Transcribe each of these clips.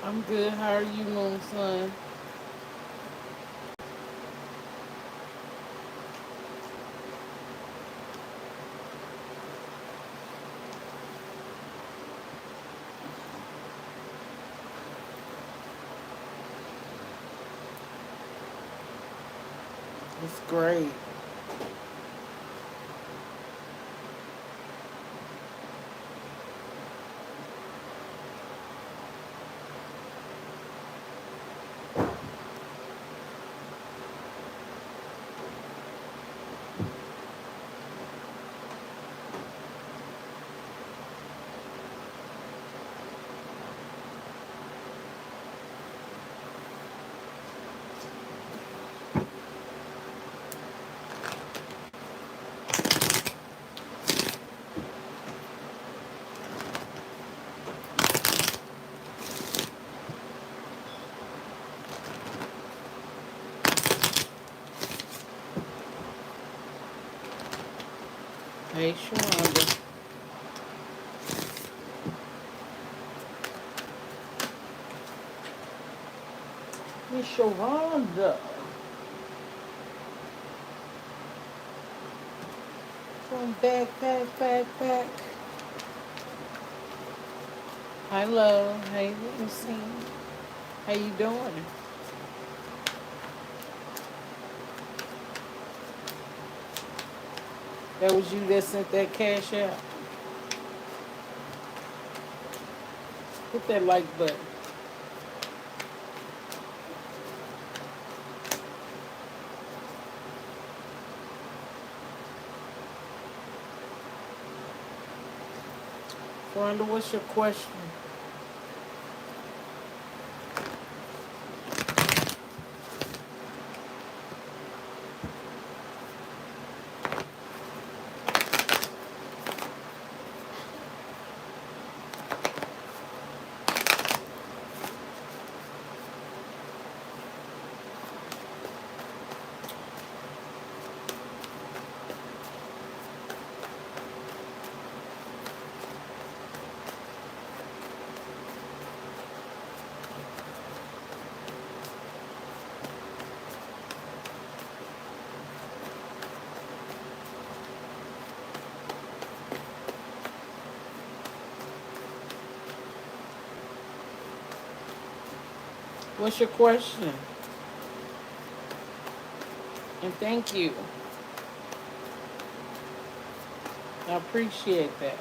I'm good. How are you, Moon Son? It's great. Hey, Sharonda. Miss Sharonda. From back. Hello. Hey, let me see. How you doing? That was you that sent that cash out. Hit that like button. Sharonda, what's your question? What's your question? And thank you. I appreciate that.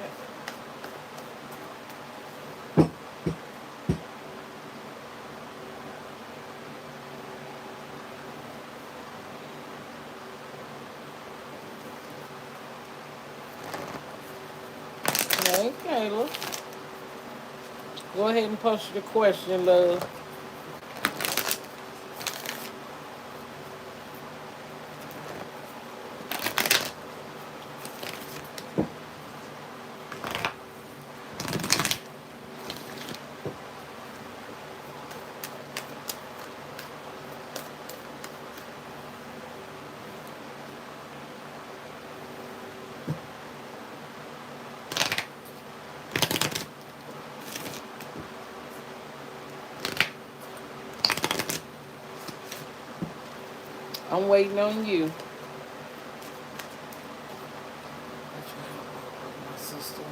Hey, Kayla. Go ahead and post your question, love. I'm waiting on you. My sister.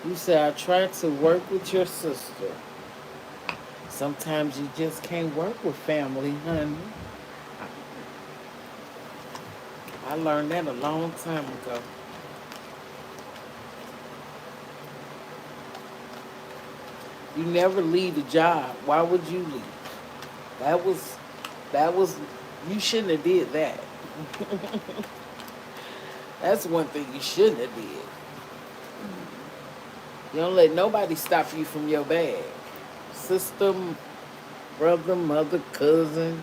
You said I tried to work with your sister. Sometimes you just can't work with family, honey. I learned that a long time ago. You never leave a job. Why would you leave? That was that was you shouldn't have did that. That's one thing you shouldn't have did. You don't let nobody stop you from your bag. Sister, brother, mother, cousin,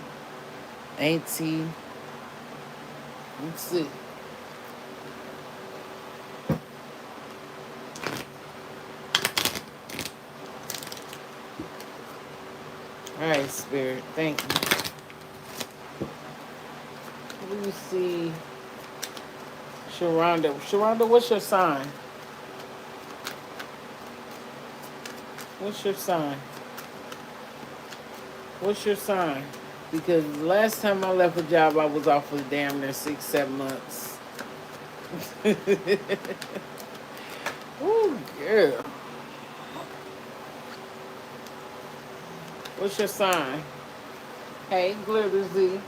auntie. Let's see. All right, Spirit. Thank you. What do you see? Sharonda. Sharonda, what's your sign? What's your sign? What's your sign? Because the last time I left a job, I was off for damn near 6, 7 months. Ooh, yeah. What's your sign? Hey, Glitter Z.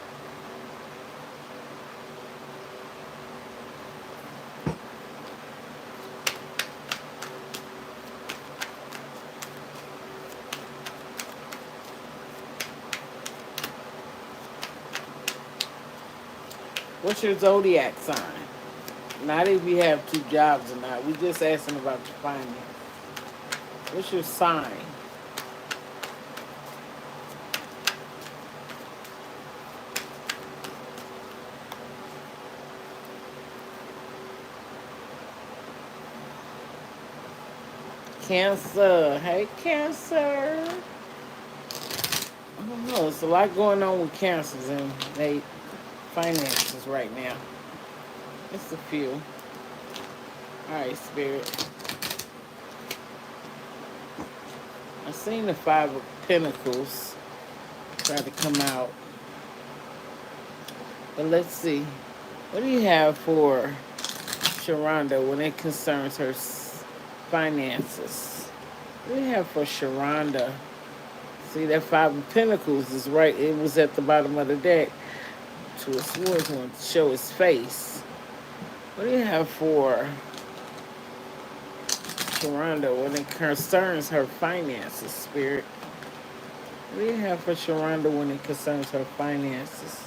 What's your zodiac sign? Not if you have 2 jobs or not. We just asking about your finance. What's your sign? Cancer. Hey, Cancer. I don't know. It's a lot going on with cancers and they finances right now. It's a few. All right, Spirit. I seen the 5 of Pentacles try to come out. But let's see. What do you have for Sharonda when it concerns her finances? What do you have for Sharonda? See, that 5 of Pentacles is right. It was at the bottom of the deck. To a swords one to show his face. What do you have for Sharonda when it concerns her finances, Spirit? What do you have for Sharonda when it concerns her finances?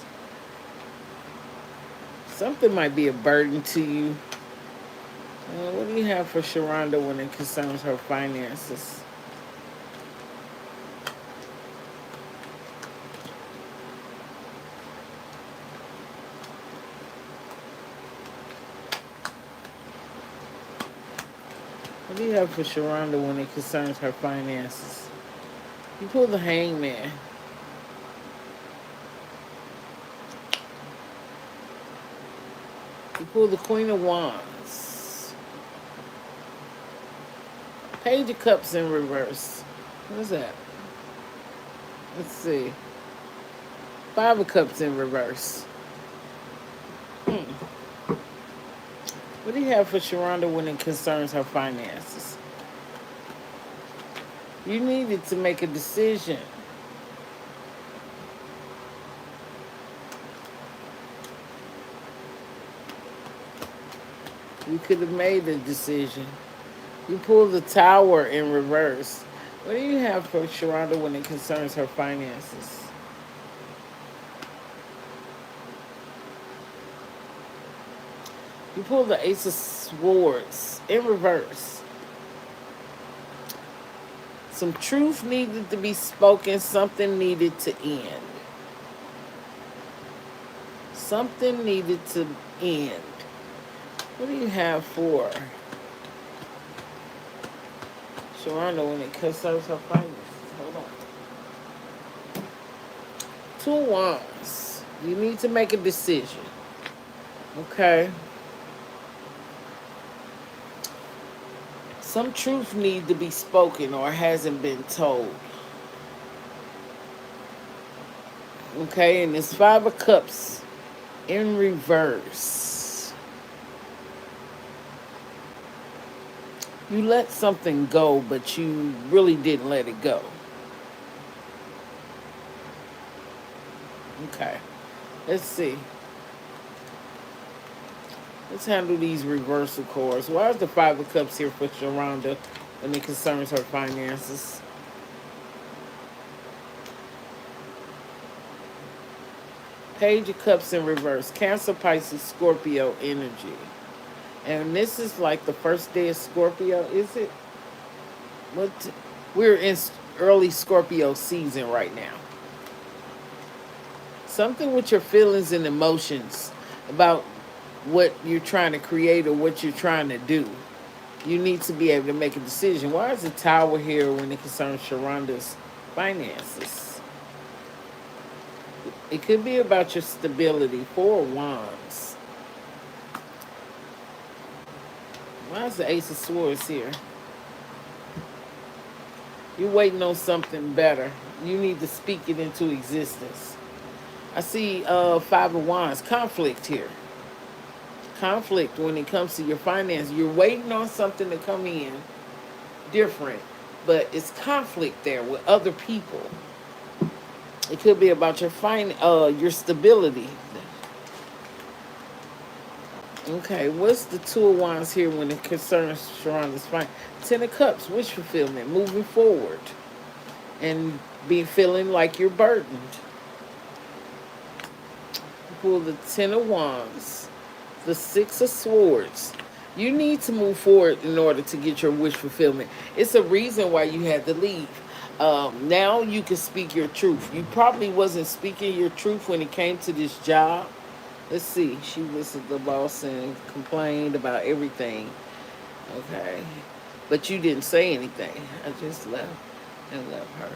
Something might be a burden to you. What do you have for Sharonda when it concerns her finances? What do you have for Sharonda when it concerns her finances? You pull the Hangman. You pull the Queen of Wands. Page of Cups in reverse. What is that? Let's see. 5 of Cups in reverse. What do you have for Sharonda when it concerns her finances? You needed to make a decision. You could have made a decision. You pulled the Tower in reverse. What do you have for Sharonda when it concerns her finances? You pulled the Ace of Swords in reverse. Some truth needed to be spoken. Something needed to end. Something needed to end. What do you have for Sharonda when it concerns her finances? Hold on. 2 of Wands. You need to make a decision. Okay? Some truth needs to be spoken or hasn't been told. Okay, and it's 5 of Cups in reverse. You let something go, but you really didn't let it go. Okay, let's see. Let's handle these reversal cards. Why is the 5 of Cups here for Sharonda when it concerns her finances? Page of Cups in reverse. Cancer, Pisces, Scorpio energy. And this is like the first day of Scorpio, is it? What? We're in early Scorpio season right now. Something with your feelings and emotions about what you're trying to create or what you're trying to do. You need to be able to make a decision. Why is the Tower here when it concerns Sharonda's finances? It could be about your stability. Four of Wands. Why is the Ace of Swords here? You're waiting on something better. You need to speak it into existence. I see Five of Wands. Conflict here. Conflict when it comes to your finances. You're waiting on something to come in different, but it's conflict there with other people. It could be about your stability. Okay, what's the Two of Wands here when it concerns Sharonda's fine? Ten of Cups, wish fulfillment, moving forward, and be feeling like you're burdened. Pull the Ten of Wands, the Six of Swords. You need to move forward in order to get your wish fulfillment. It's a reason why you had to leave. Now you can speak your truth. You probably wasn't speaking your truth when it came to this job. Let's see. She was the boss and complained about everything. Okay. But you didn't say anything. I just left and left her.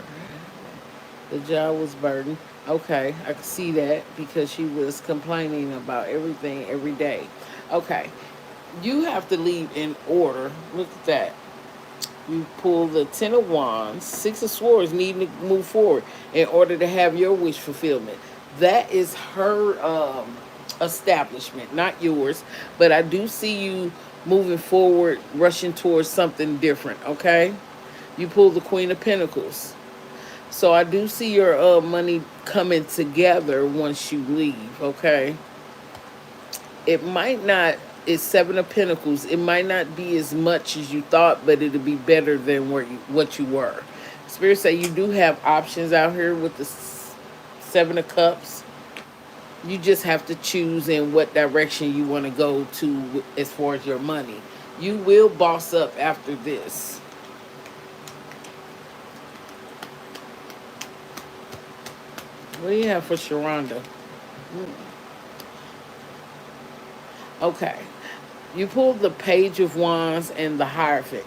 The job was burdened. Okay, I can see that because she was complaining about everything every day. Okay. You have to leave in order. Look at that. You pull the Ten of Wands, Six of Swords, needing to move forward in order to have your wish fulfillment. That is her establishment, not yours. But I do see you moving forward, rushing towards something different, okay? You pull the Queen of Pentacles. So I do see your money coming together once you leave, okay? It might not, it's Seven of Pentacles. It might not be as much as you thought, but it'll be better than what you were. Spirit say you do have options out here with the Seven of Cups. You just have to choose in what direction you want to go to as far as your money. You will boss up after this. What do you have for Sharonda? Okay. You pulled the Page of Wands and the Hierophant.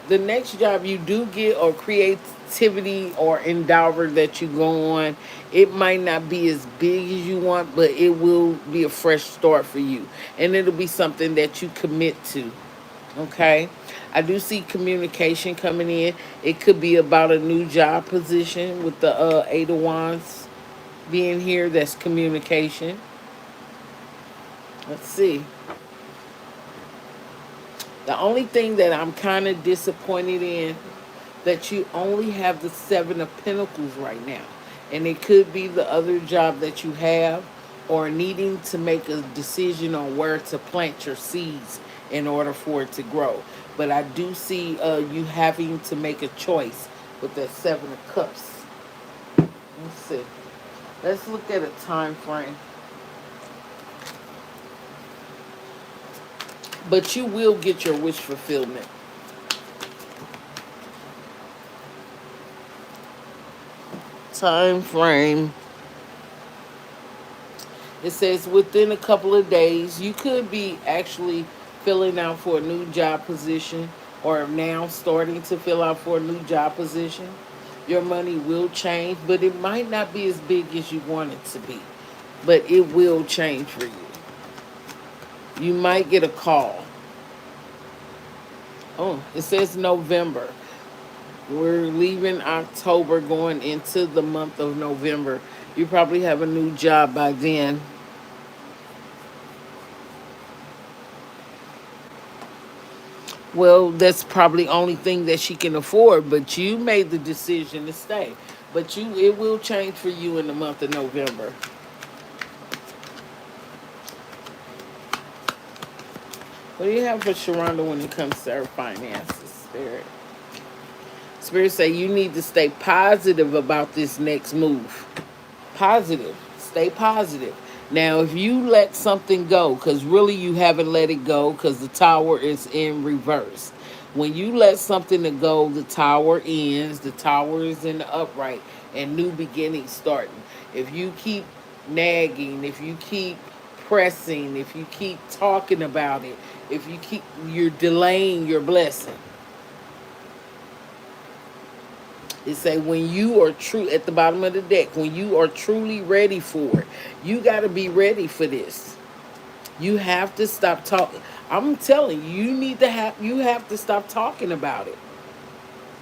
The next job you do get, or creativity or endeavor that you go on, it might not be as big as you want, but it will be a fresh start for you. And it'll be something that you commit to. Okay? I do see communication coming in. It could be about a new job position with the Eight of Wands being here. That's communication. Let's see. The only thing that I'm kind of disappointed in, that you only have the Seven of Pentacles right now. And it could be the other job that you have, or needing to make a decision on where to plant your seeds in order for it to grow. But I do see you having to make a choice with that Seven of Cups. Let's see. Let's look at a time frame. But you will get your wish fulfillment. Time frame. It says within a couple of days. You could be actually filling out for a new job position, or now starting to fill out for a new job position. Your money will change, but it might not be as big as you want it to be. But it will change for you. You might get a call. Oh, it says November. We're leaving October, going into the month of November. You probably have a new job by then. Well, that's probably the only thing that she can afford, but you made the decision to stay. But it will change for you in the month of November. What do you have for Sharonda when it comes to her finances, Spirit? Spirit say you need to stay positive about this next move. Positive. Stay positive. Now, if you let something go, because really you haven't let it go, because the Tower is in reverse. When you let something to go, the Tower ends. The Tower is in the upright, and new beginnings starting. If you keep nagging, if you keep pressing, if you keep talking about it, you're delaying your blessing. It say when you are true at the bottom of the deck, when you are truly ready for it, you got to be ready for this. You have to stop talking. I'm telling you, you have to stop talking about it,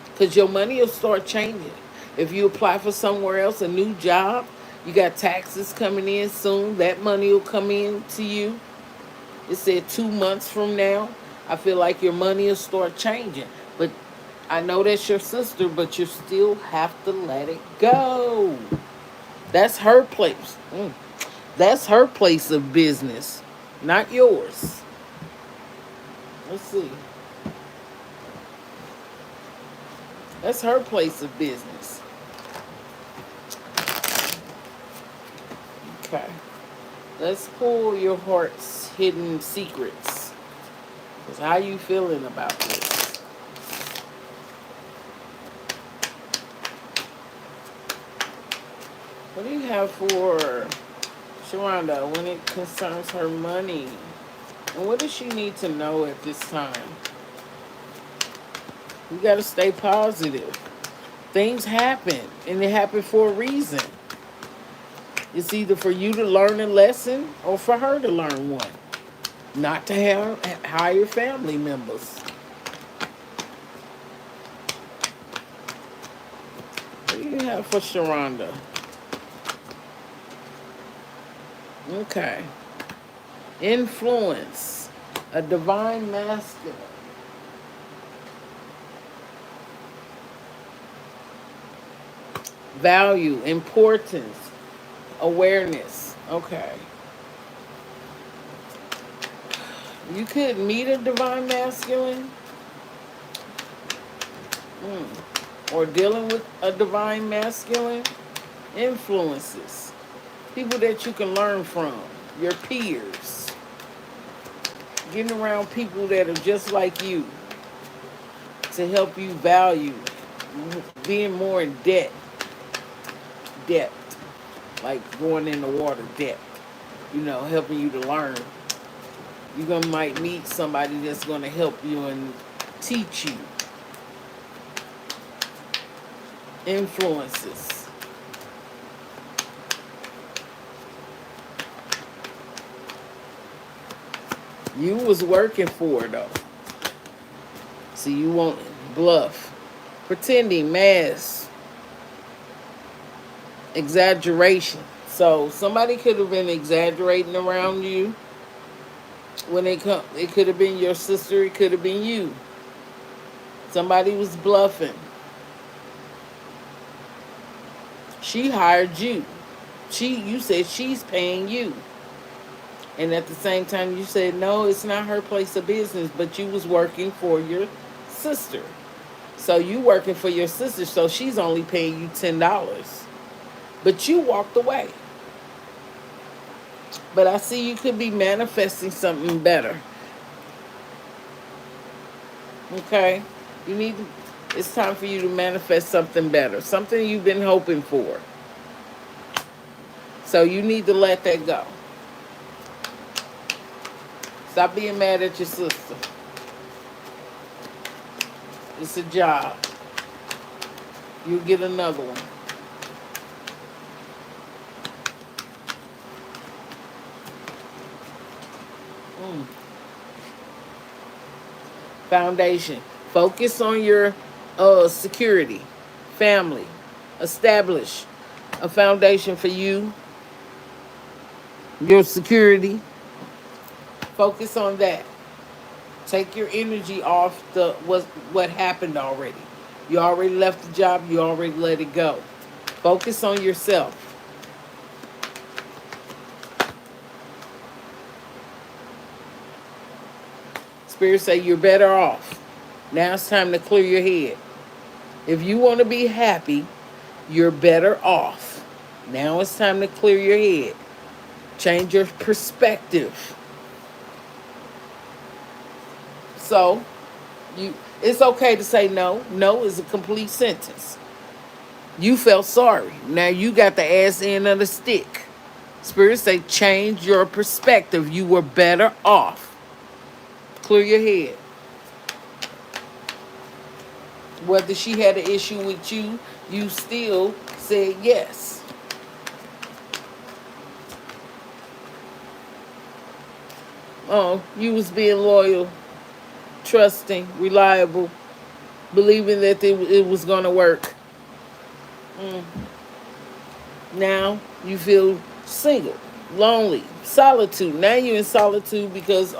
because your money will start changing. If you apply for somewhere else, a new job, you got taxes coming in soon. That money will come in to you. It said 2 months from now. I feel like your money will start changing. But I know that's your sister, but you still have to let it go. That's her place. That's her place of business, not yours. Let's see. That's her place of business. Okay. Let's pull your heart's hidden secrets. Because how you feeling about this? What do you have for Sharonda when it concerns her money? And what does she need to know at this time? You got to stay positive. Things happen, and they happen for a reason. It's either for you to learn a lesson or for her to learn one. Not to hire family members. What do you have for Sharonda? Okay. Influence. A divine masculine. Value. Importance. Awareness. Okay. You could meet a divine masculine. Or dealing with a divine masculine. Influences. People that you can learn from. Your peers. Getting around people that are just like you. To help you value. Being more in depth. Like going in the water depth. Helping you to learn. You're might meet somebody that's going to help you and teach you. Influences. You was working for it, though. So you won't bluff. Pretending, mask. Exaggeration. So somebody could have been exaggerating around you. When it could have been your sister. It could have been you. Somebody was bluffing. She hired you. You said she's paying you. And at the same time you said, no, it's not her place of business, but you was working for your sister. So you working for your sister, so she's only paying you $10. But you walked away. But I see you could be manifesting something better. Okay? It's time for you to manifest something better. Something you've been hoping for. So you need to let that go. Stop being mad at your sister. It's a job. You'll get another one. Foundation. Focus on your security. Family. Establish a foundation for you. Your security. Focus on that. Take your energy off what happened already. You already left the job. You already let it go. Focus on yourself. Spirit say you're better off. Now it's time to clear your head. If you want to be happy, you're better off. Now it's time to clear your head. Change your perspective. So, it's okay to say no. No is a complete sentence. You felt sorry. Now you got the ass end of the stick. Spirit say change your perspective. You were better off. Clear your head. Whether she had an issue with you, you still said yes. Oh, you was being loyal, trusting, reliable, believing that it was going to work. Mm. Now you feel single, lonely, solitude. Now you're in solitude because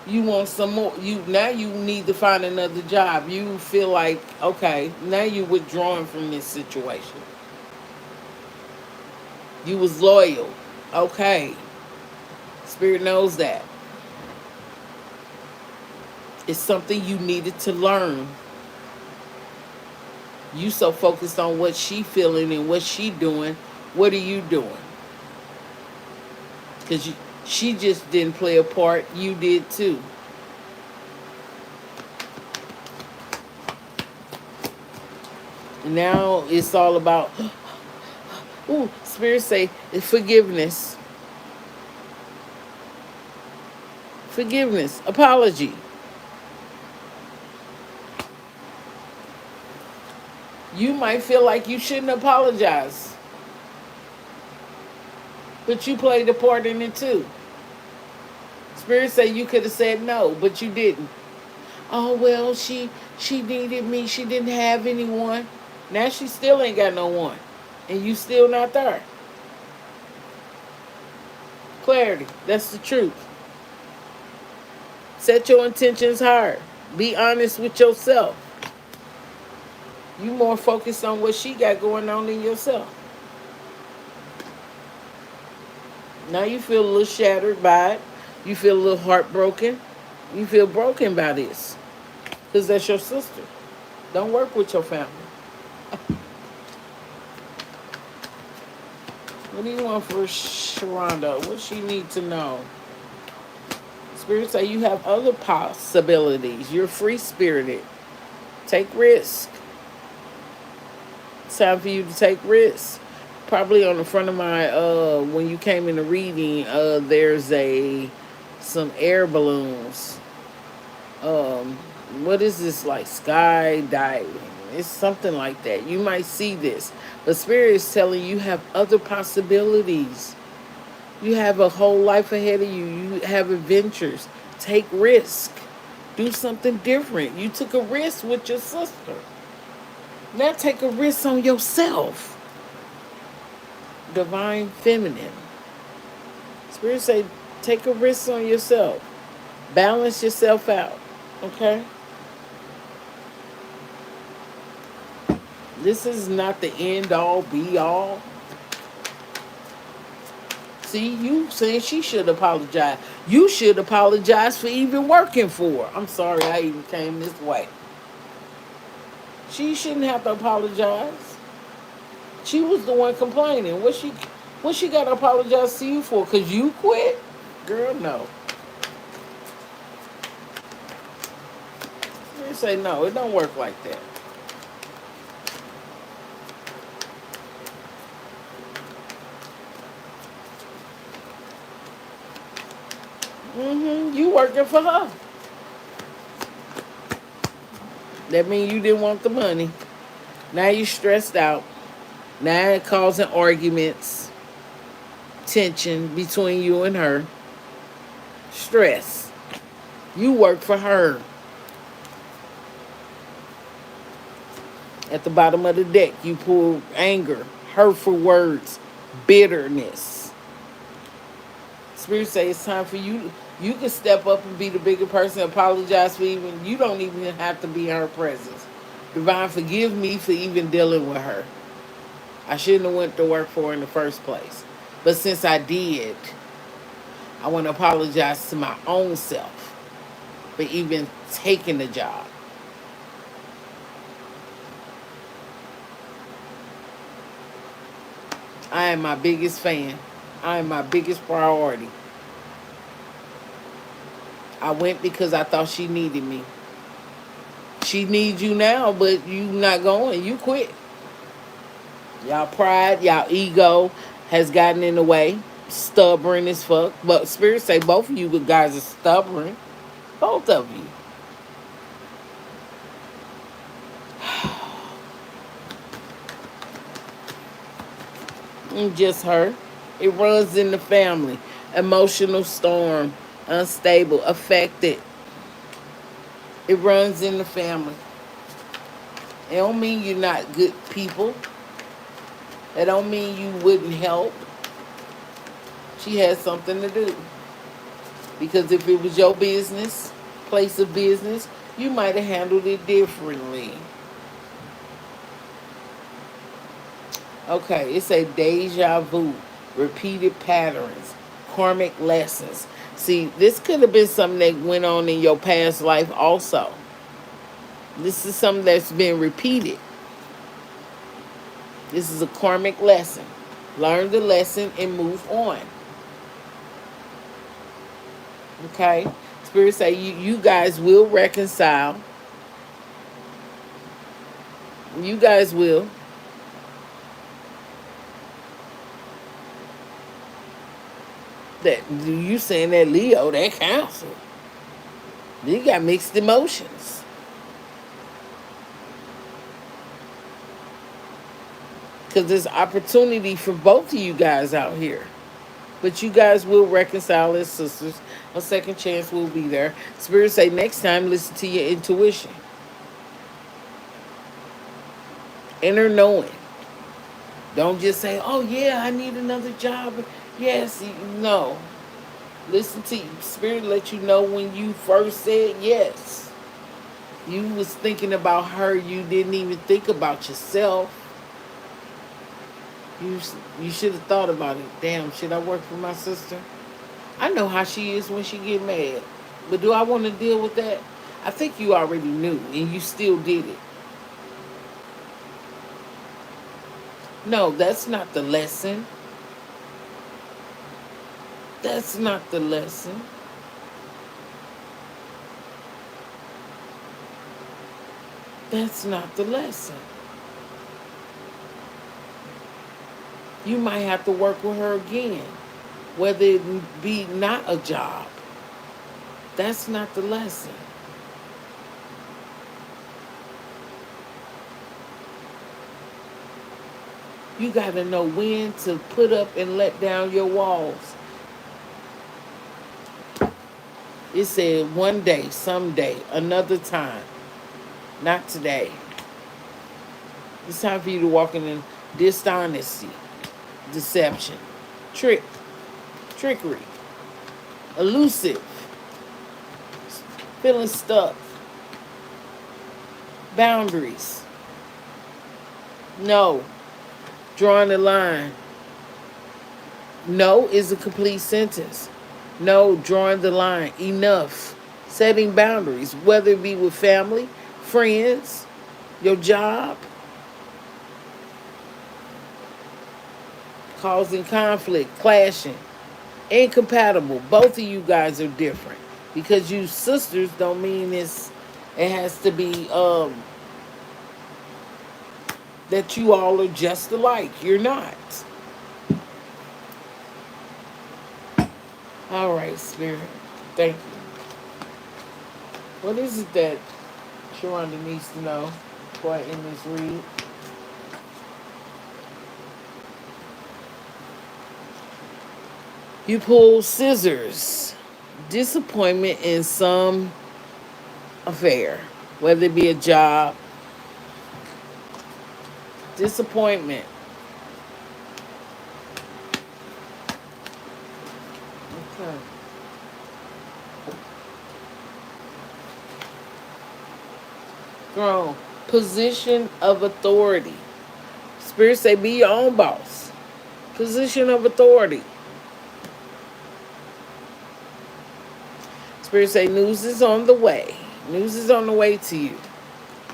you want some more. You need to find another job. You feel like, okay, now you're withdrawing from this situation. You was loyal. Okay. Spirit knows that. It's something you needed to learn. You so focused on what she feeling and what she doing. What are you doing? Because she just didn't play a part. You did too. And now it's all about, ooh, Spirit say, forgiveness. Forgiveness. Apology. You might feel like you shouldn't apologize. But you played a part in it too. Spirit say you could have said no, but you didn't. Oh well, she needed me. She didn't have anyone. Now she still ain't got no one. And you still not there. Clarity. That's the truth. Set your intentions higher. Be honest with yourself. You more focused on what she got going on than yourself. Now you feel a little shattered by it. You feel a little heartbroken. You feel broken by this. Because that's your sister. Don't work with your family. What do you want for Sharonda? What she need to know? Spirit say you have other possibilities. You're free-spirited. Take risk. It's time for you to take risks. Probably on the front of my when you came in the reading, there's some air balloons. What is this, like skydiving? It's something like that. You might see this, but Spirit is telling you have other possibilities. You have a whole life ahead of you. You have adventures. Take risk. Do something different. You took a risk with your sister. Now take a risk on yourself. Divine feminine. Spirit say take a risk on yourself. Balance yourself out. Okay? This is not the end all be all. See, you saying she should apologize. You should apologize for even working for her. I'm sorry I even came this way. She shouldn't have to apologize. She was the one complaining. What she got to apologize to you for? Because you quit? Girl, no. They say no, it don't work like that. You working for her. That means you didn't want the money. Now you stressed out. Now it causing arguments, tension between you and her. Stress. You work for her. At the bottom of the deck, you pull anger, hurtful words, bitterness. Spirit say it's time for you. You can step up and be the bigger person, apologize for even, you don't even have to be in her presence. Divine, forgive me for even dealing with her. I shouldn't have went to work for her in the first place. But since I did, I want to apologize to my own self for even taking the job. I am my biggest fan. I am my biggest priority. I went because I thought she needed me. She needs you now, but you not going. You quit. Y'all pride, y'all ego has gotten in the way. Stubborn as fuck. But Spirit say both of you guys are stubborn. Both of you. Just her. It runs in the family. Emotional storm, unstable, affected. It runs in the family. It don't mean you're not good people. It don't mean you wouldn't help. She has something to do. Because if it was your business, place of business, you might have handled it differently. Okay, it's a deja vu, repeated patterns, karmic lessons. See, this could have been something that went on in your past life also. This is something that's been repeated. This is a karmic lesson. Learn the lesson and move on. Okay? Spirit say you guys will reconcile. You guys will. That you saying that Leo, that Cancer. You got mixed emotions. Because there's opportunity for both of you guys out here. But you guys will reconcile as sisters. A second chance will be there. Spirit say next time, listen to your intuition. Inner knowing. Don't just say, oh yeah, I need another job. Yes, no. Listen to you. Spirit let you know when you first said yes. You was thinking about her. You didn't even think about yourself. You should have thought about it. Damn, should I work for my sister? I know how she is when she get mad. But do I want to deal with that? I think you already knew and you still did it. No, that's not the lesson. That's not the lesson. That's not the lesson. You might have to work with her again, whether it be not a job. That's not the lesson. You got to know when to put up and let down your walls. It said one day, someday, another time. Not today. It's time for you to walk in dishonesty, deception, trickery, elusive, feeling stuck, boundaries. No. Drawing the line. No is a complete sentence. No, drawing the line. Enough. Setting boundaries, whether it be with family, friends, your job. Causing conflict, clashing, incompatible. Both of you guys are different. Because you sisters don't mean it has to be that you all are just alike. You're not. All right, Spirit. Thank you. What is it that Sharonda needs to know before I end this read? You pull scissors. Disappointment in some affair, whether it be a job. Disappointment. Okay. Throne. Position of authority. Spirit say be your own boss. Position of authority. Spirit say news is on the way. News is on the way to you.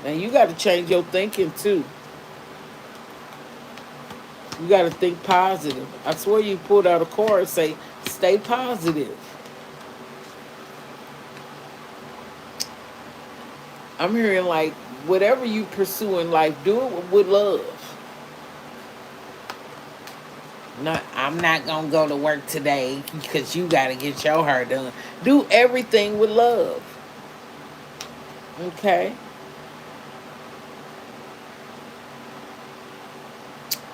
And you got to change your thinking too. You got to think positive. I swear you pulled out a card and say, stay positive. I'm hearing like, whatever you pursue in life, do it with love. I'm not going to go to work today because you got to get your hair done. Do everything with love. Okay?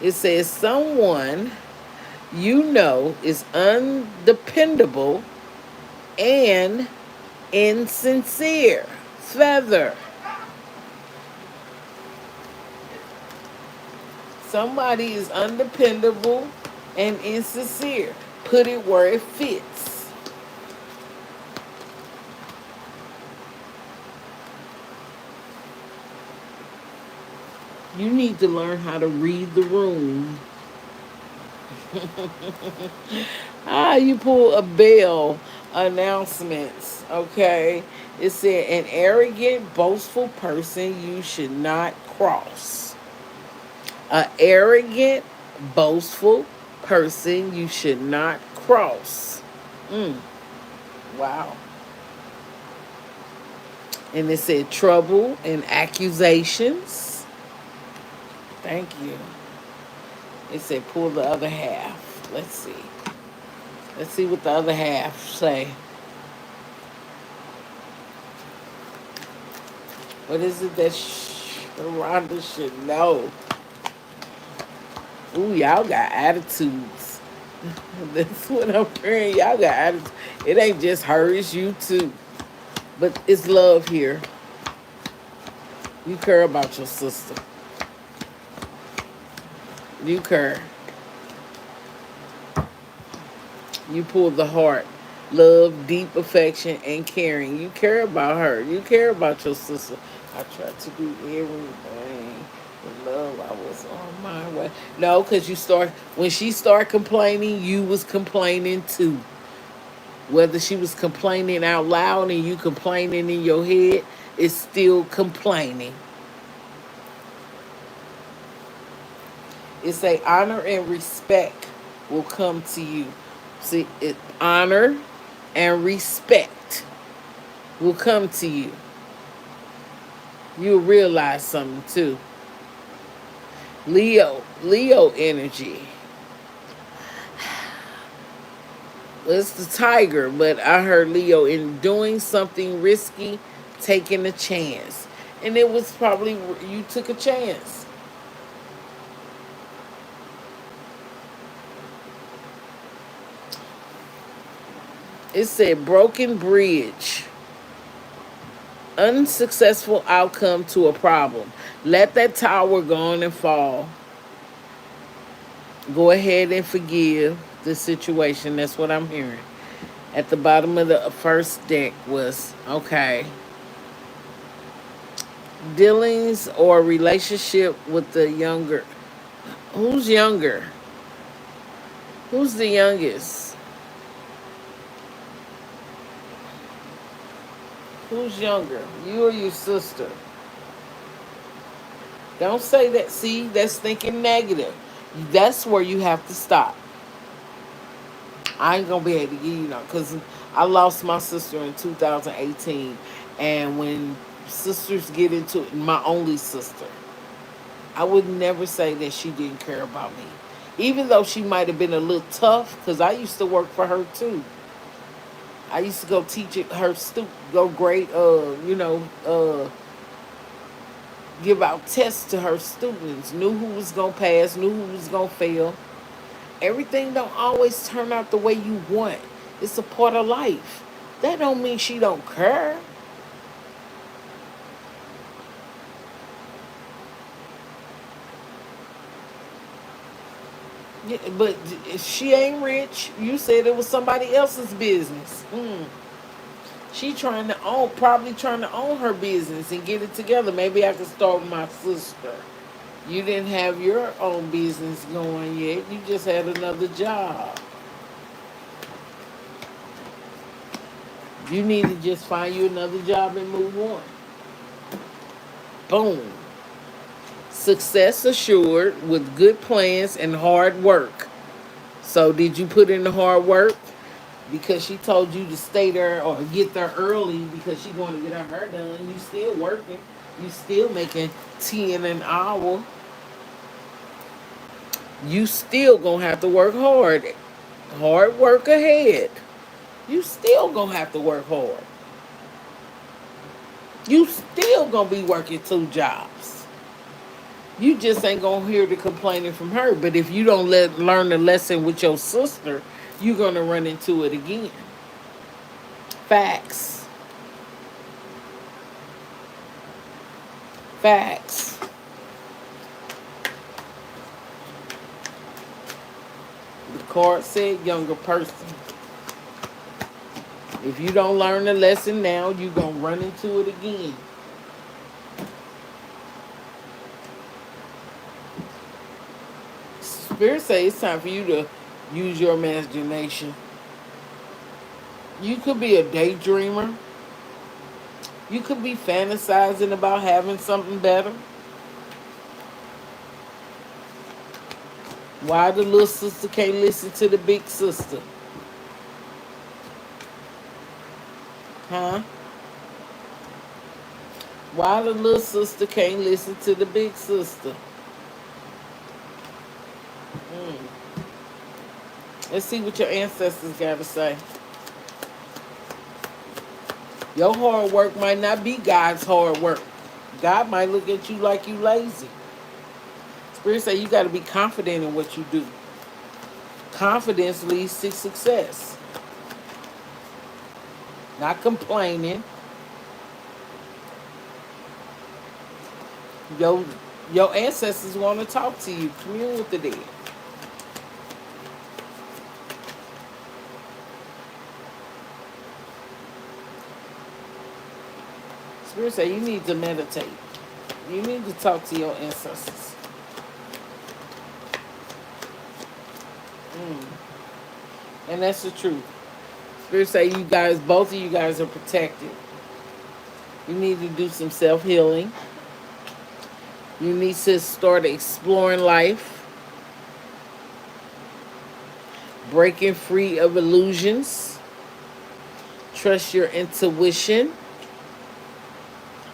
It says someone you know is undependable and insincere. Feather. Somebody is undependable and insincere. Put it where it fits. You need to learn how to read the room. You pull a bell. Announcements. Okay. It said an arrogant, boastful person you should not cross. An arrogant, boastful person you should not cross. Mm, wow. And it said trouble and accusations. Thank you. It said pull the other half. Let's see. Let's see what the other half say. What is it that Rhonda should know? Ooh, y'all got attitudes. That's what I'm hearing. Y'all got attitudes. It ain't just her, it's you too. But it's love here. You care about your sister. You care. You pull the heart. Love, deep affection, and caring. You care about her. You care about your sister. I tried to do everything with love. I was on my way. No, because when she started complaining, you was complaining too. Whether she was complaining out loud and you complaining in your head, it's still complaining. It's a honor and respect will come to you. See, honor and respect will come to you. You'll realize something too. Leo energy. Well, it's the tiger, but I heard Leo in doing something risky, taking a chance. And it was probably you took a chance. It said broken bridge. Unsuccessful outcome to a problem. Let that tower go on and fall. Go ahead and forgive the situation. That's what I'm hearing. At the bottom of the first deck was, okay, dealings or relationship with the younger. Who's younger? Who's the youngest? Who's younger? You or your sister? Don't say that. See, that's thinking negative. That's where you have to stop. I ain't gonna be able to give you that because I lost my sister in 2018, and when sisters get into it, my only sister, I would never say that she didn't care about me, even though she might have been a little tough. Because I used to work for her too. I used to go teach it her go grade, give out tests to her students. Knew who was gonna pass, knew who was gonna fail. Everything don't always turn out the way you want. It's a part of life. That don't mean she don't care. Yeah, but she ain't rich. You said it was somebody else's business. She probably trying to own her business and get it together. Maybe I could start with my sister. You didn't have your own business going yet. You just had another job. You need to just find you another job and move on. Boom. Success assured with good plans and hard work. So did you put in the hard work? Because she told you to stay there or get there early because she going to get her hair done. You still working. You still making 10 an hour. You still gonna have to work hard. Hard work ahead. You still gonna have to work hard. You still gonna be working 2 jobs. You just ain't gonna hear the complaining from her. But if you don't learn the lesson with your sister, you're gonna run into it again. Facts. Facts. The card said younger person. If you don't learn the lesson now, you're gonna run into it again. Spirit say it's time for you to use your imagination. You could be a daydreamer. You could be fantasizing about having something better. Why the little sister can't listen to the big sister? Huh? Why the little sister can't listen to the big sister? Let's see what your ancestors got to say. Your hard work might not be God's hard work. God might look at you like you lazy. Spirit say you got to be confident in what you do. Confidence leads to success. Not complaining. Your, your ancestors want to talk to you. Commune with the dead. Spirit say you need to meditate. You need to talk to your ancestors. And that's the truth. Spirit say you guys, both of you guys are protected. You need to do some self-healing. You need to start exploring life. Breaking free of illusions. Trust your intuition.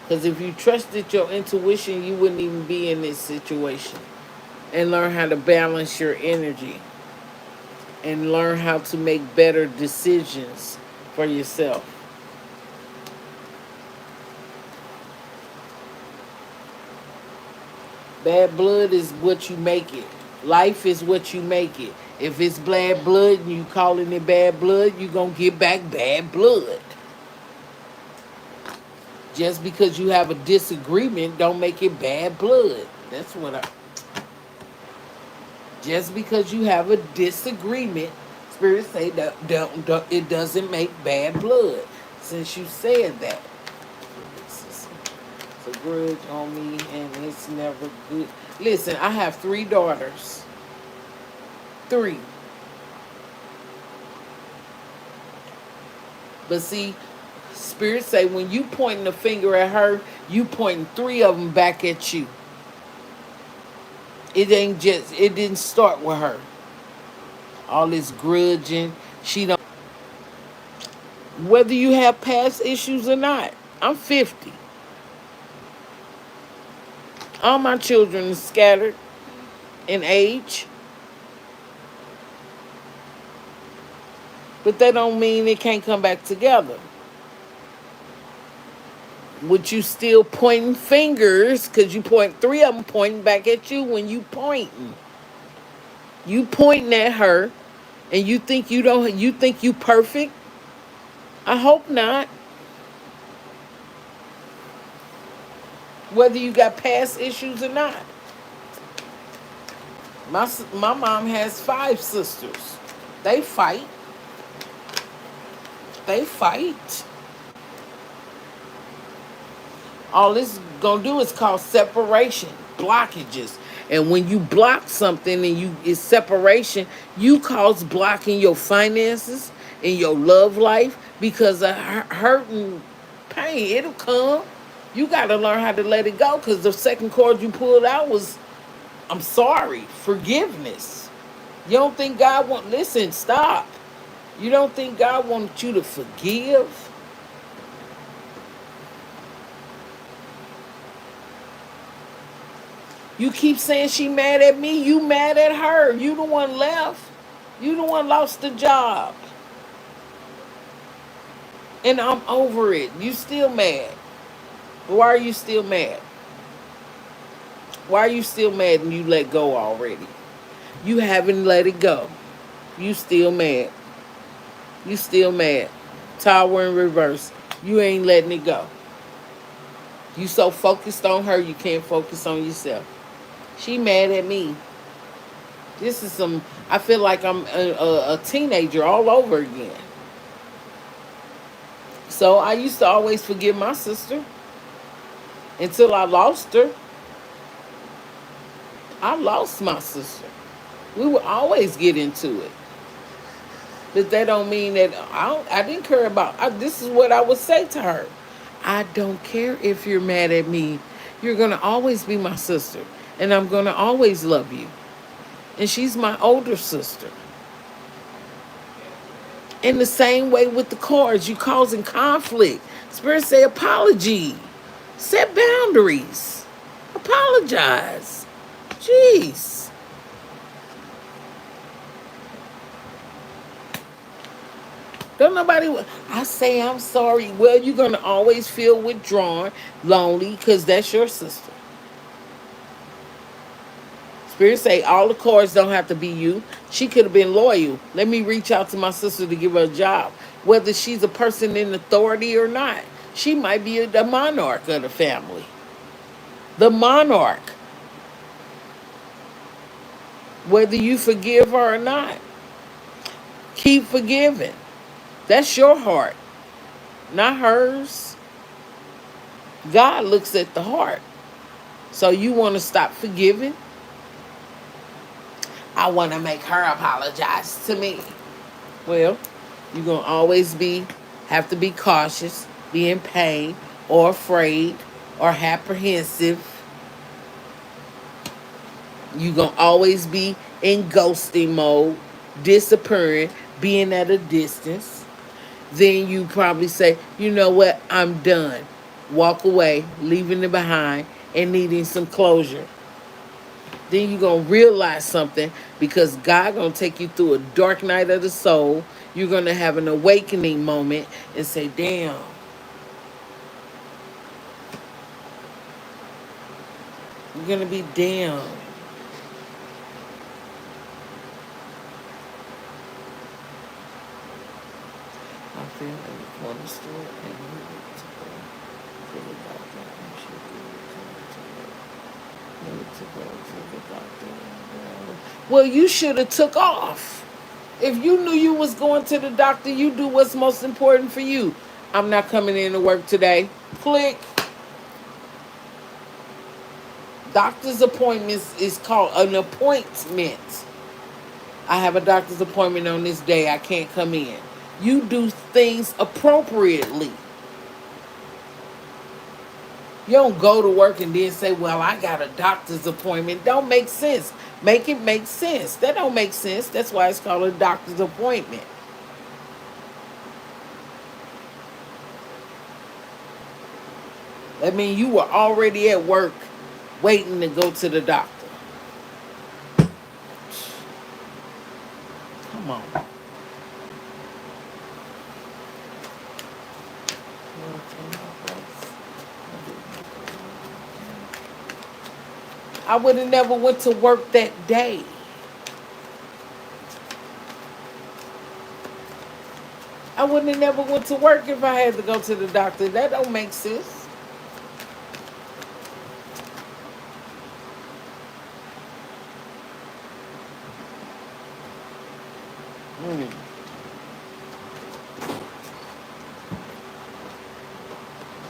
Because if you trusted your intuition, you wouldn't even be in this situation. And learn how to balance your energy. And learn how to make better decisions for yourself. Bad blood is what you make it. Life is what you make it. If it's bad blood and you calling it bad blood, you're going to get back bad blood. Just because you have a disagreement don't make it bad blood. That's what I... Just because you have a disagreement, Spirit say that it doesn't make bad blood. Since you said that. It's a grudge on me and it's never good. Listen, I have 3 daughters. 3. But see, Spirit say when you pointing the finger at her, you pointing 3 of them back at you. It didn't start with her. All this grudging, she don't... Whether you have past issues or not, I'm 50. All my children are scattered in age. But that don't mean they can't come back together. Would you still pointing fingers? Because you point 3 of them pointing back at you when you pointing. You pointing at her and you think you think you perfect? I hope not. Whether you got past issues or not. My mom has 5 sisters. They fight. They fight. All this gonna do is cause separation, blockages. And when you block something and it's separation, you cause blocking your finances and your love life because of hurt and pain. It'll come. You gotta learn how to let it go because the second card you pulled out was, I'm sorry, forgiveness. You don't think God listen, stop. You don't think God wants you to forgive? You keep saying she mad at me. You mad at her. You the one left. You the one lost the job. And I'm over it. You still mad. Why are you still mad? Why are you still mad and you let go already? You haven't let it go. You still mad. You still mad. Tower in reverse. You ain't letting it go. You so focused on her, you can't focus on yourself. She mad at me. This is some. I feel like I'm a teenager all over again. So I used to always forgive my sister until I lost her. I lost my sister. We would always get into it. But that don't mean that I didn't care about. This is what I would say to her. I don't care if you're mad at me. You're gonna always be my sister, and I'm gonna always love you. And she's my older sister. In the same way with the cards, you causing conflict. Spirit say apology, set boundaries, apologize. Jeez. Don't nobody. I say I'm sorry. Well, you're gonna always feel withdrawn, lonely, because that's your sister. Spirit say all the cards don't have to be you. She could have been loyal. Let me reach out to my sister to give her a job. Whether she's a person in authority or not. She might be the monarch of the family. The monarch. Whether you forgive her or not. Keep forgiving. That's your heart, not hers. God looks at the heart. So you want to stop forgiving? I want to make her apologize to me. Well, you're going to always have to be cautious, be in pain, or afraid, or apprehensive. You're going to always be in ghosting mode, disappearing, being at a distance. Then you probably say, you know what, I'm done. Walk away, leaving it behind, and needing some closure. Then you're going to realize something because God going to take you through a dark night of the soul. You're going to have an awakening moment and say, damn. You're going to be damn. I feel like one store and moved to go to the doctor and she needed to go to the doctor. Well, you should have took off. If you knew you was going to the doctor, you do what's most important for you. I'm not coming in to work today. Click. Doctor's appointments is called an appointment. I have a doctor's appointment on this day. I can't come in. You do things appropriately. You don't go to work and then say, well, I got a doctor's appointment. Don't make sense. Make it make sense. That don't make sense. That's why it's called a doctor's appointment. That means you were already at work waiting to go to the doctor. Come on. I would have never went to work that day. I wouldn't have never went to work if I had to go to the doctor. That don't make sense.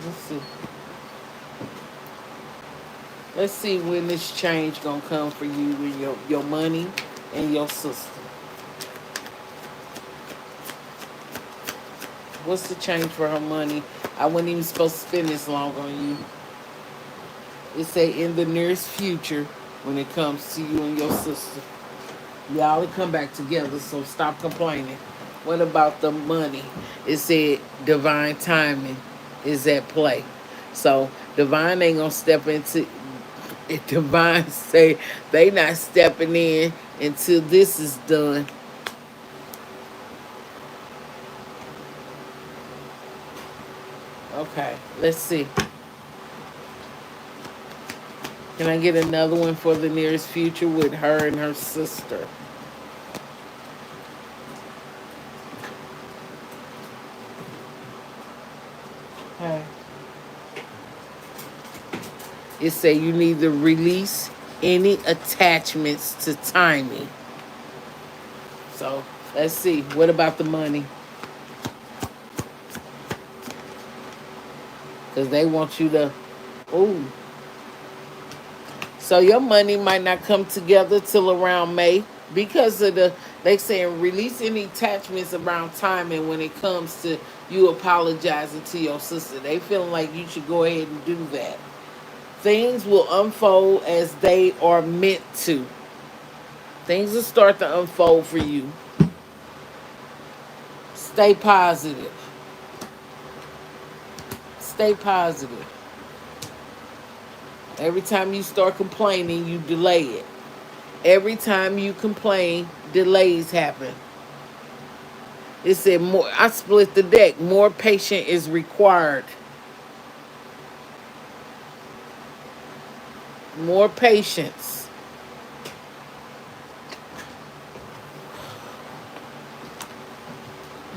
Let's see. Let's see when this change gonna come for you and your money and your sister. What's the change for her money? I wasn't even supposed to spend this long on you. It say in the nearest future when it comes to you and your sister. Y'all will come back together, so stop complaining. What about the money? It said divine timing is at play. So divine ain't gonna step into it. Divine say they not stepping in until this is done. Okay, let's see. Can I get another one for the nearest future with her and her sister? Hey. It say you need to release any attachments to timing. So let's see. What about the money? Because they want you to. Ooh. So your money might not come together till around May because of the. They saying release any attachments around timing when it comes to you apologizing to your sister. They feeling like you should go ahead and do that. Things will unfold as they are meant to. Things will start to unfold for you. Stay positive. Stay positive. Every time you start complaining, you delay it. Every time you complain, delays happen. It said more. I split the deck. More patience is required. More patience.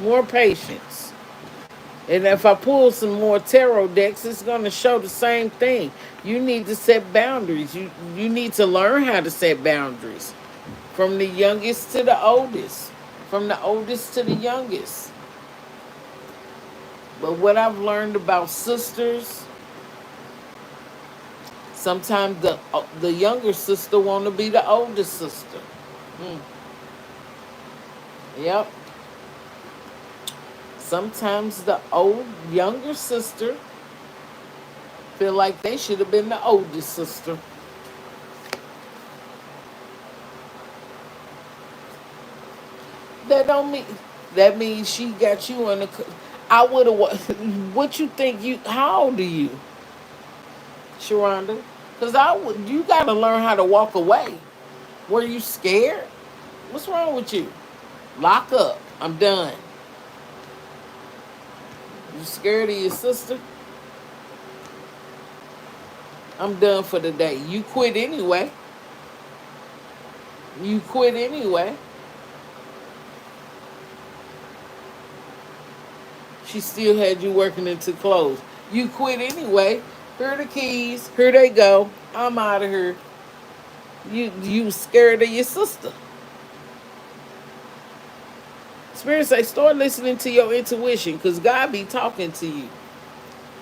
More patience. And if I pull some more tarot decks, it's going to show the same thing. You need to set boundaries. You need to learn how to set boundaries. From the youngest to the oldest. From the oldest to the youngest. But what I've learned about sisters, sometimes the younger sister want to be the older sister. Mm. Yep. Sometimes the younger sister feel like they should have been the oldest sister. That don't mean that means she got you in the. I would have. What you think you? How old are you, Sharonda? Because I would. You got to learn how to walk away. Were you scared? What's wrong with you? Lock up. I'm done. You scared of your sister? I'm done for the day. You quit anyway. You quit anyway. She still had you working into close. You quit anyway. Here are the keys. Here they go. I'm out of here. You scared of your sister. Spirit say start listening to your intuition because God be talking to you.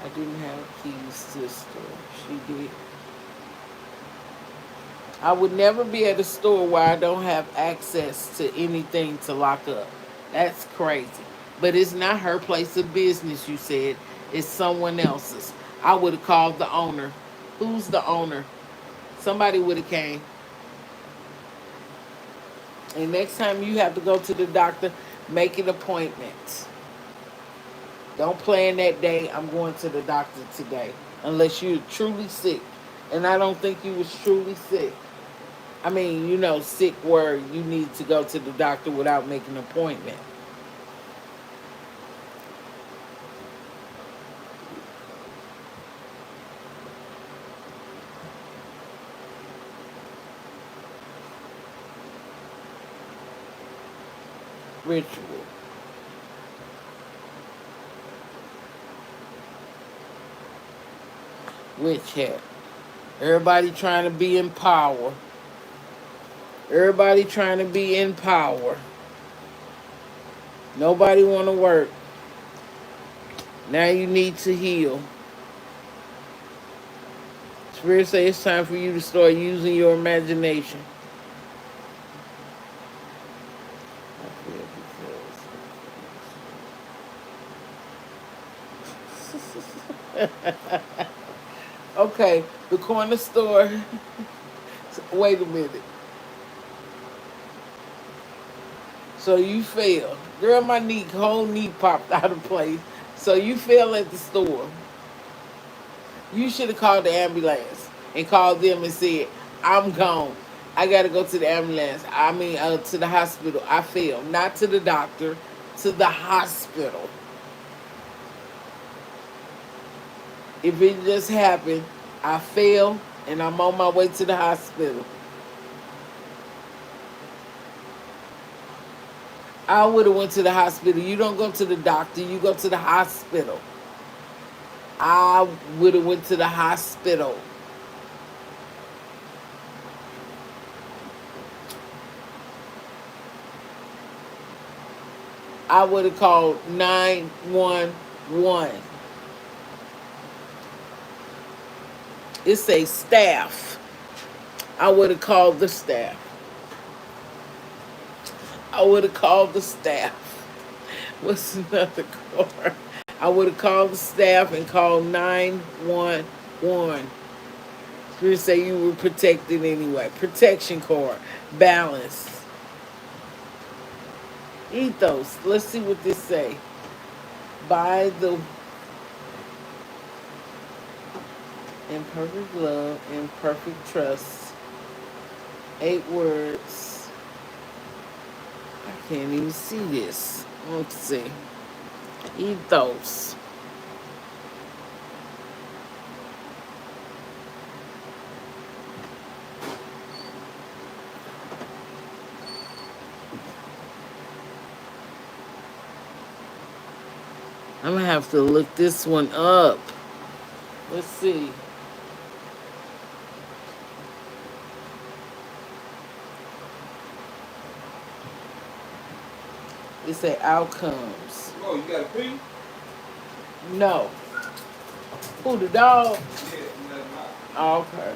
I didn't have keys to the store. She did. I would never be at a store where I don't have access to anything to lock up. That's crazy. But it's not her place of business, you said. It's someone else's. I would have called the owner. Who's the owner? Somebody would have came. And next time you have to go to the doctor, make an appointment. Don't plan that day, I'm going to the doctor today. Unless you're truly sick. And I don't think you was truly sick. I mean, sick where you need to go to the doctor without making an appointment. Ritual. Witch hat. Everybody trying to be in power. Everybody trying to be in power. Nobody want to work. Now you need to heal. Spirit say it's time for you to start using your imagination. Okay, the corner store. Wait a minute. So you fell. Girl, my whole knee popped out of place. So you fell at the store. You should have called the ambulance and called them and said, I'm gone. I got to go to the ambulance. To the hospital. I fell. Not to the doctor, to the hospital. If it just happened, I fell and I'm on my way to the hospital. I would have went to the hospital. You don't go to the doctor, you go to the hospital. I would have went to the hospital. I would have called 911. It's a staff. I would have called the staff. I would have called the staff. What's another car? I would have called the staff and called 911. You say you were protected anyway. Protection cord. Balance. Ethos. Let's see what this say. By the in perfect love, in perfect trust. 8 words. I can't even see this. Let's see. Ethos. I'm gonna have to look this one up. Let's see. It say outcomes. Oh, you got a pee? No. Who, the dog? Yeah, you let him out. Oh, okay.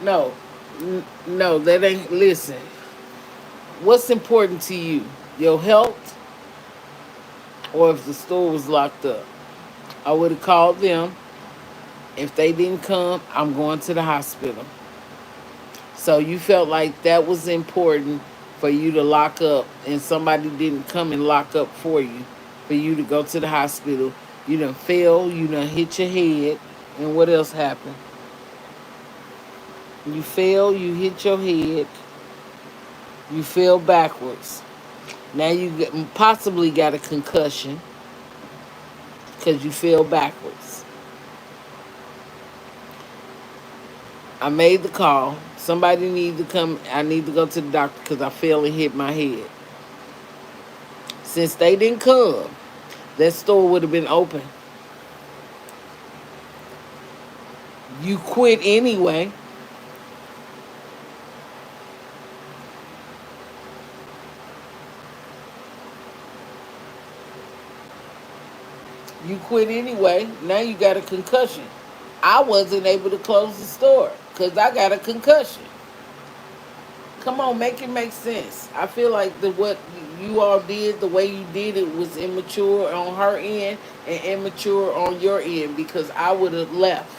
No. No, that ain't. Listen. What's important to you? Your health, or if the store was locked up? I would have called them. If they didn't come, I'm going to the hospital. So you felt like that was important for you to lock up, and somebody didn't come and lock up for you to go to the hospital. You done fell, you done hit your head, and what else happened? You fell, you hit your head, you fell backwards. Now possibly got a concussion because you fell backwards. I made the call. Somebody need to come. I need to go to the doctor because I fell and hit my head. Since they didn't come, that store would have been open. You quit anyway. You quit anyway. Now you got a concussion. I wasn't able to close the store because I got a concussion. Come on, make it make sense. I feel like what you all did, the way you did it, was immature on her end and immature on your end because I would have left.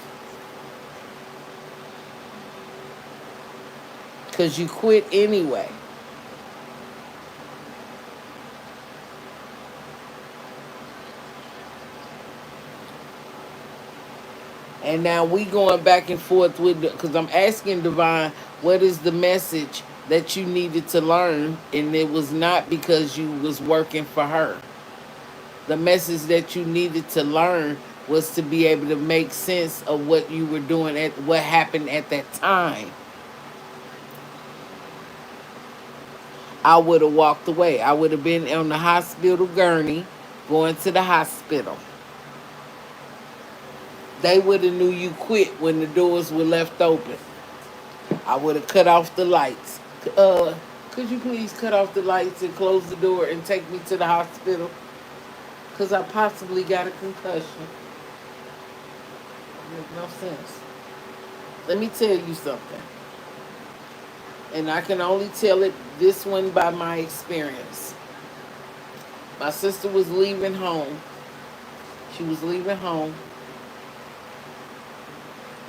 Because you quit anyway. And now we going back and forth with, because I'm asking Divine, what is the message that you needed to learn? And it was not because you was working for her. The message that you needed to learn was to be able to make sense of what you were doing at what happened at that time. I would have walked away. I would have been on the hospital gurney going to the hospital. They would have knew you quit when the doors were left open. I would have cut off the lights. Could you please cut off the lights and close the door and take me to the hospital? Because I possibly got a concussion. It makes no sense. Let me tell you something. And I can only tell it this one by my experience. My sister was leaving home. She was leaving home.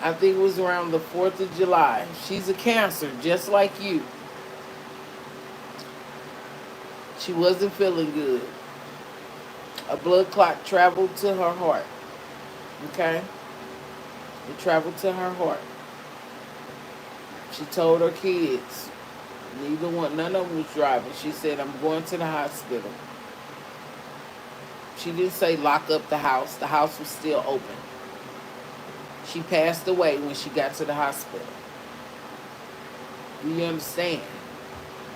I think it was around the 4th of July. She's a Cancer, just like you. She wasn't feeling good. A blood clot traveled to her heart. Okay? It traveled to her heart. She told her kids, none of them was driving. She said, I'm going to the hospital. She didn't say lock up the house. The house was still open. She passed away when she got to the hospital. Do you understand?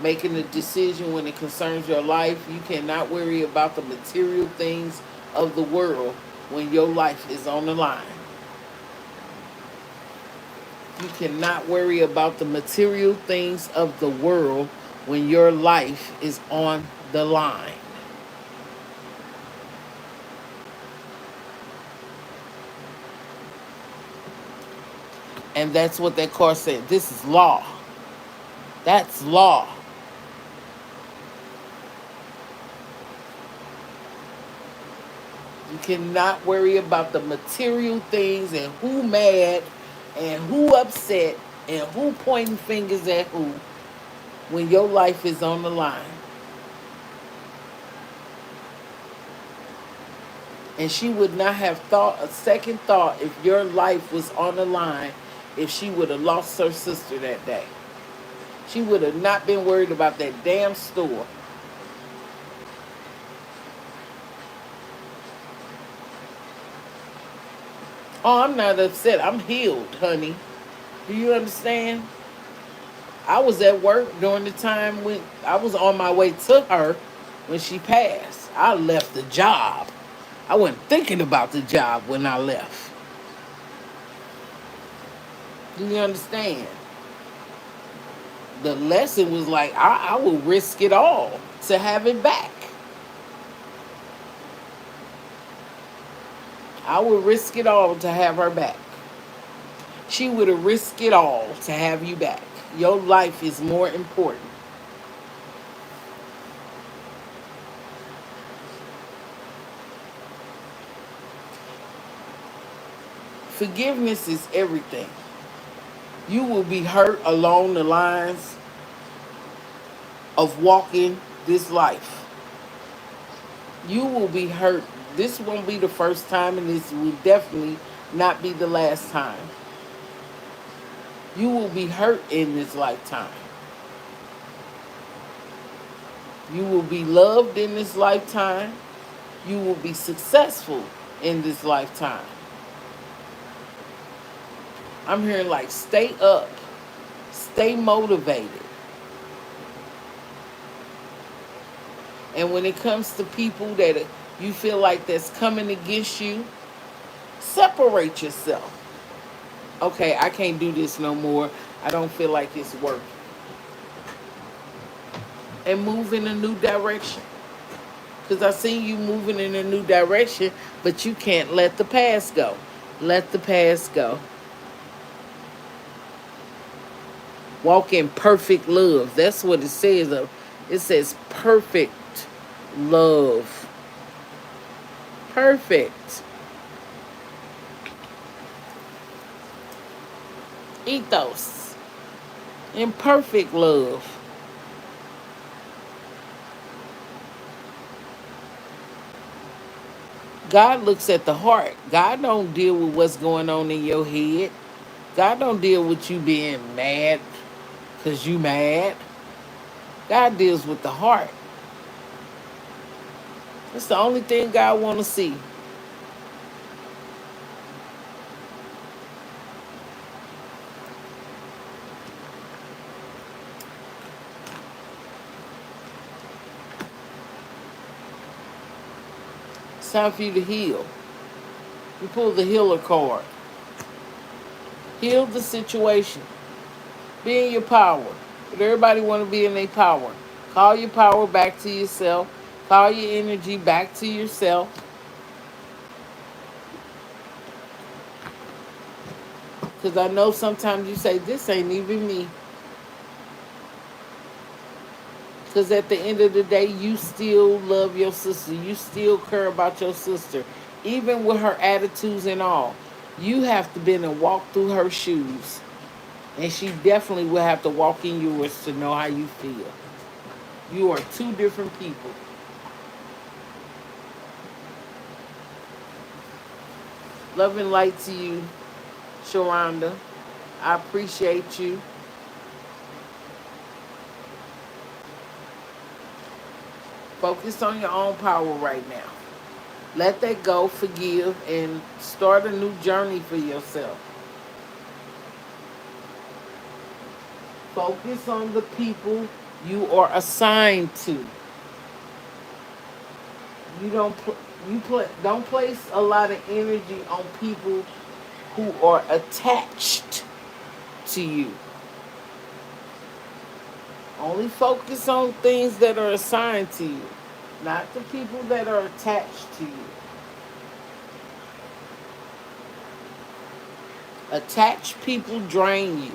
Making a decision when it concerns your life, you cannot worry about the material things of the world when your life is on the line. You cannot worry about the material things of the world when your life is on the line. And that's what that card said. This is law. That's law. You cannot worry about the material things and who mad and who upset and who pointing fingers at who when your life is on the line. And she would not have thought a second thought if your life was on the line if she would have lost her sister that day. She would have not been worried about that damn store. Oh, I'm not upset. I'm healed, honey. Do you understand? I was at work during the time when I was on my way to her when she passed. I left the job. I wasn't thinking about the job when I left. Do you understand? The lesson was like, I will risk it all to have it back. I would risk it all to have her back. She would have risked it all to have you back. Your life is more important. Forgiveness is everything. You will be hurt along the lines of walking this life. You will be hurt. This won't be the first time, and this will definitely not be the last time. You will be hurt in this lifetime. You will be loved in this lifetime. You will be successful in this lifetime. I'm hearing like stay up, stay motivated. And when it comes to people that you feel like that's coming against you, separate yourself. Okay, I can't do this no more. I don't feel like it's working. And move in a new direction. Because I see you moving in a new direction, but you can't let the past go. Let the past go. Walk in perfect love. That's what it says. It says perfect love. Perfect. Ethos. In perfect love. God looks at the heart. God don't deal with what's going on in your head. God don't deal with you being mad because you mad. God deals with the heart. That's the only thing God want to see. It's time for you to heal. You pull the healer card. Heal the situation. Be in your power. But everybody want to be in their power. Call your power back to yourself. Call your energy back to yourself. Because I know sometimes you say, this ain't even me. Because at the end of the day, you still love your sister. You still care about your sister. Even with her attitudes and all. You have to been and walk through her shoes. And she definitely will have to walk in yours to know how you feel. You are two different people. Love and light to you, Sharonda. I appreciate you. Focus on your own power right now. Let that go, forgive, and start a new journey for yourself. Focus on the people you are assigned to. You don't pl- don't place a lot of energy on people who are attached to you. Only focus on things that are assigned to you, not the people that are attached to you. Attached people drain you.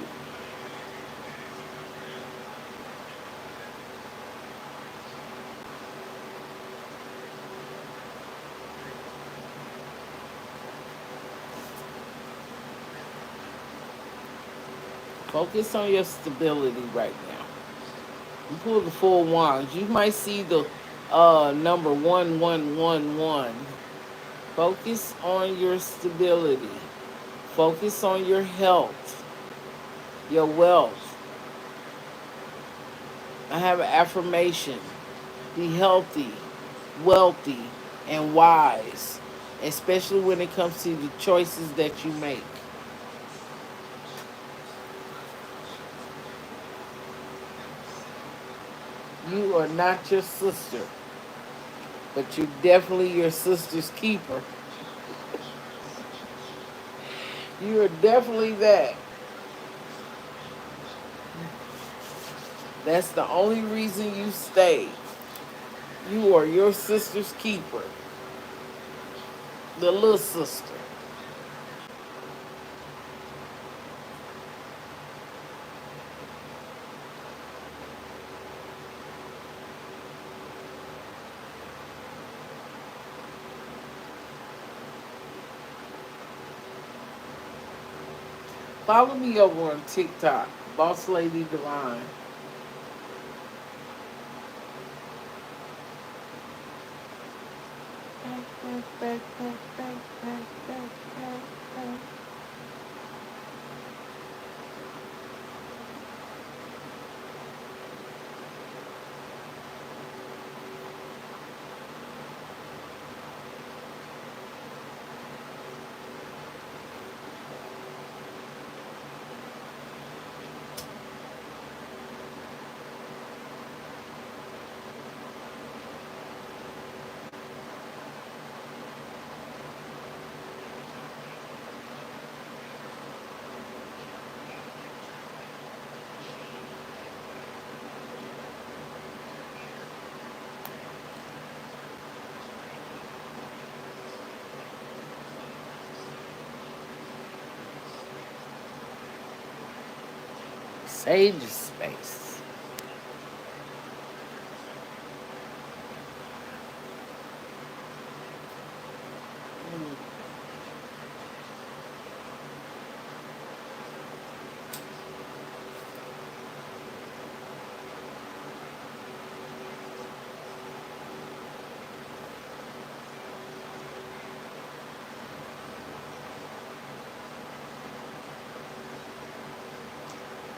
Focus on your stability right now. You pull the full wands. You might see the number 1111. Focus on your stability. Focus on your health, your wealth. I have an affirmation. Be healthy, wealthy, and wise, especially when it comes to the choices that you make. You are not your sister, but you're definitely your sister's keeper. You are definitely that. That's the only reason you stayed. You are your sister's keeper, the little sister. Follow me over on TikTok, Boss Lady Divine. Sage space.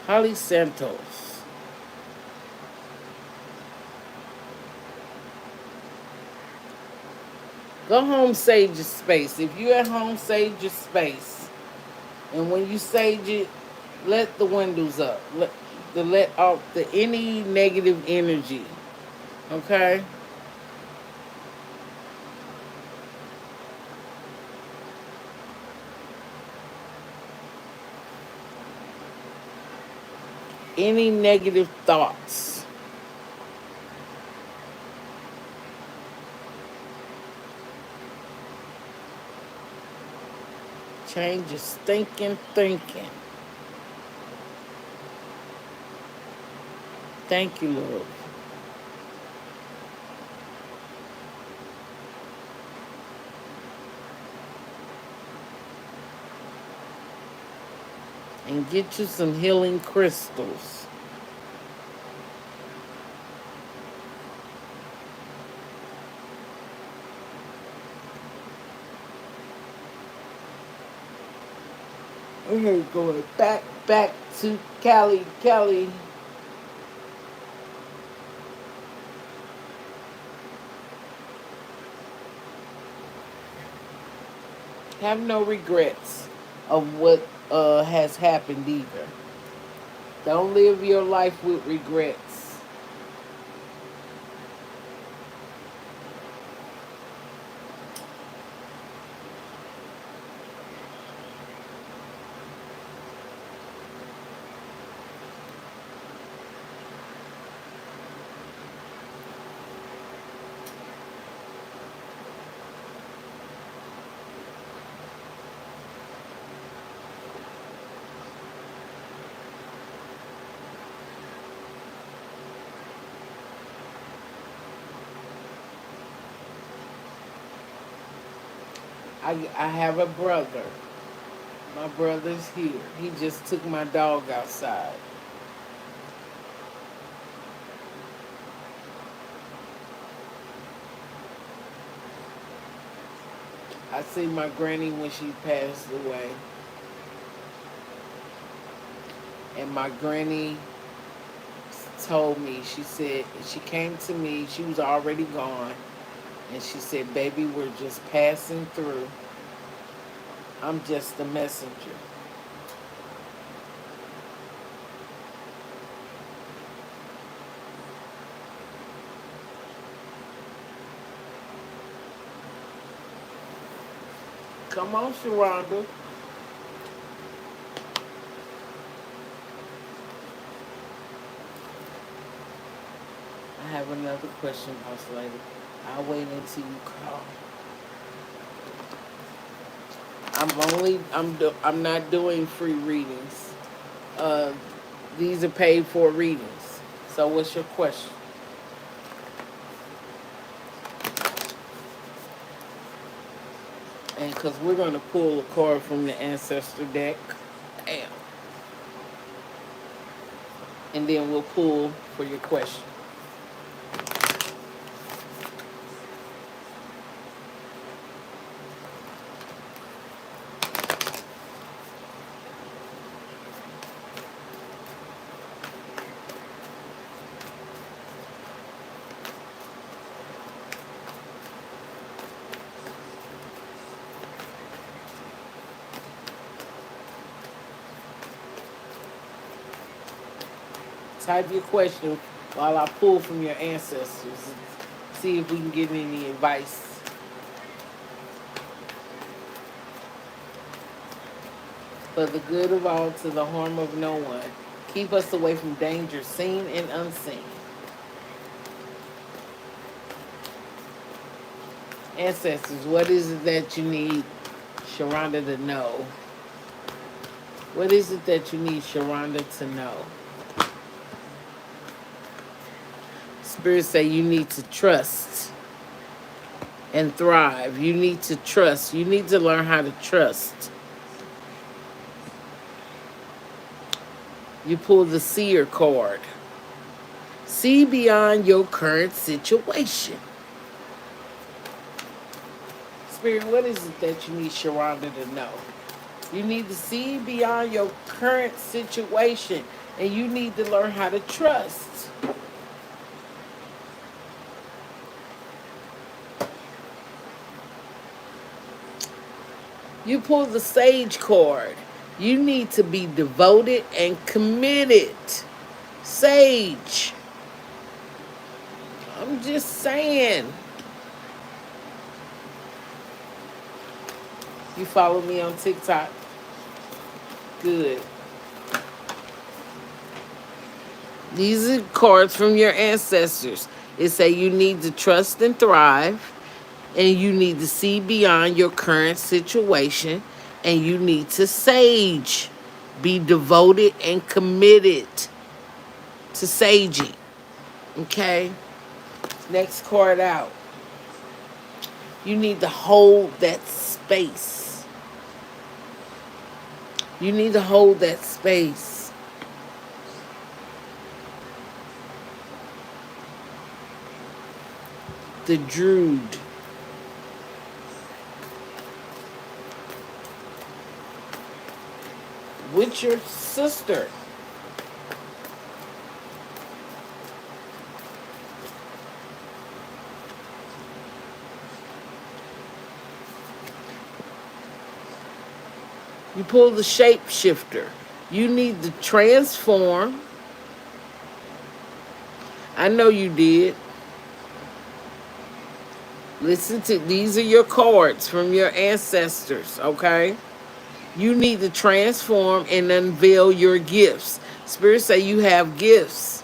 Holly Santos. Go home, sage your space. If you at home, sage your space. And when you sage it, let the windows up. Let off the any negative energy. Okay? Any negative thoughts. Change your stinking thinking. Thank you, Lord. And get you some healing crystals. We're going back to Cali, Cali. Have no regrets of what has happened either. Don't live your life with regrets. I have a brother. My brother's here. He just took my dog outside. I see my granny when she passed away. And my granny told me, she said, she came to me, she was already gone. And she said, baby, we're just passing through. I'm just the messenger. Come on, Sharonda. I have another question, House Lady. I'll wait until you call. I'm not doing free readings. Uh, these are paid for readings. So what's your question? And because we're going to pull a card from the ancestor deck. Bam. And then we'll pull for your question. Type your question while I pull from your ancestors and see if we can get any advice. For the good of all, to the harm of no one. Keep us away from danger, seen and unseen. Ancestors, what is it that you need Sharonda to know? What is it that you need Sharonda to know? Spirits say you need to trust and thrive. You need to trust. You need to learn how to trust. You pull the seer card. See beyond your current situation. Spirit, what is it that you need Sharonda to know? You need to see beyond your current situation, and you need to learn how to trust. You pull the sage card. You need to be devoted and committed. Sage. I'm just saying. You follow me on TikTok? Good. These are cards from your ancestors. It say you need to trust and thrive, and you need to see beyond your current situation, and you need to sage. Be devoted and committed to saging. Okay? Next card out. You need to hold that space. You need to hold that space. The Druid. With your sister. You pull the shapeshifter. You need to transform. I know you did. Listen to these are your cards from your ancestors, okay? You need to transform and unveil your gifts. Spirit say you have gifts.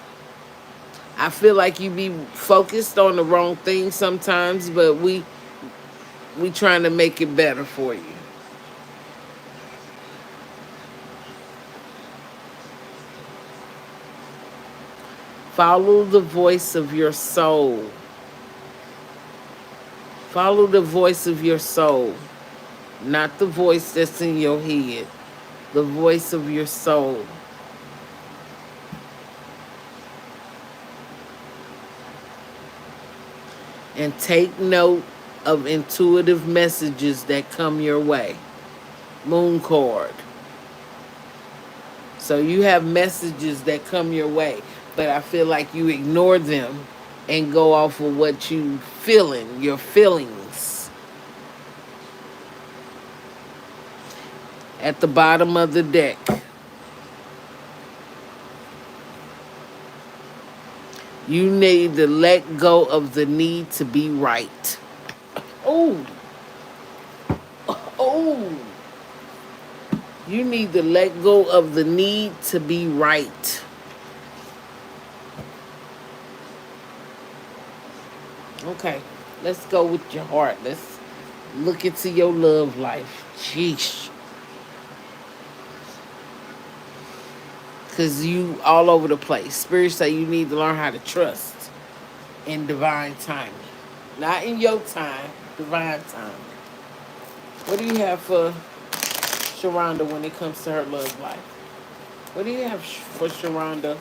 I feel like you be focused on the wrong thing sometimes, but we trying to make it better for you. Follow the voice of your soul. Follow the voice of your soul, not the voice that's in your head. The voice of your soul. And take note of intuitive messages that come your way. Moon card. So you have messages that come your way, but I feel like you ignore them and go off of what you feeling, your feelings. At the bottom of the deck. You need to let go of the need to be right. Oh. Oh. You need to let go of the need to be right. Okay, let's go with your heart. Let's look into your love life. Sheesh. Because you all over the place. Spirit say you need to learn how to trust in divine timing. Not in your time, divine timing. What do you have for Sharonda when it comes to her love life? What do you have for Sharonda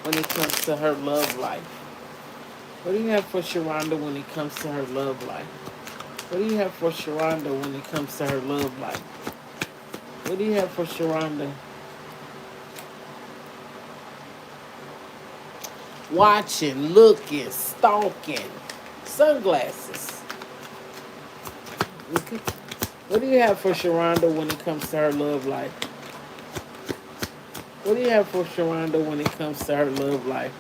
when it comes to her love life? What do you have for Sharonda when it comes to her love life? What do you have for Sharonda when it comes to her love life? What do you have for Sharonda? Watching, looking, stalking, sunglasses. Okay. What do you have for Sharonda when it comes to her love life? What do you have for Sharonda when it comes to her love life?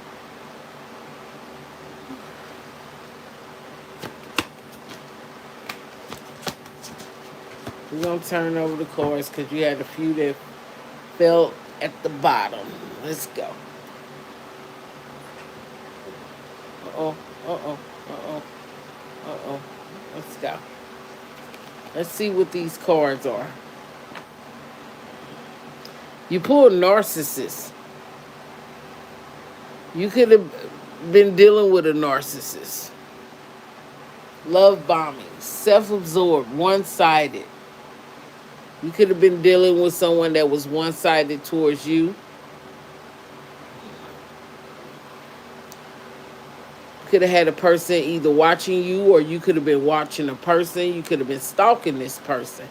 We're going to turn over the cards because you had a few that fell at the bottom. Let's go. Uh-oh, uh-oh, uh-oh, uh-oh. Let's go. Let's see what these cards are. You pulled narcissist. You could have been dealing with a narcissist. Love bombing, self-absorbed, one-sided. You could have been dealing with someone that was one-sided towards you. Could have had a person either watching you or you could have been watching a person. You could have been stalking this person.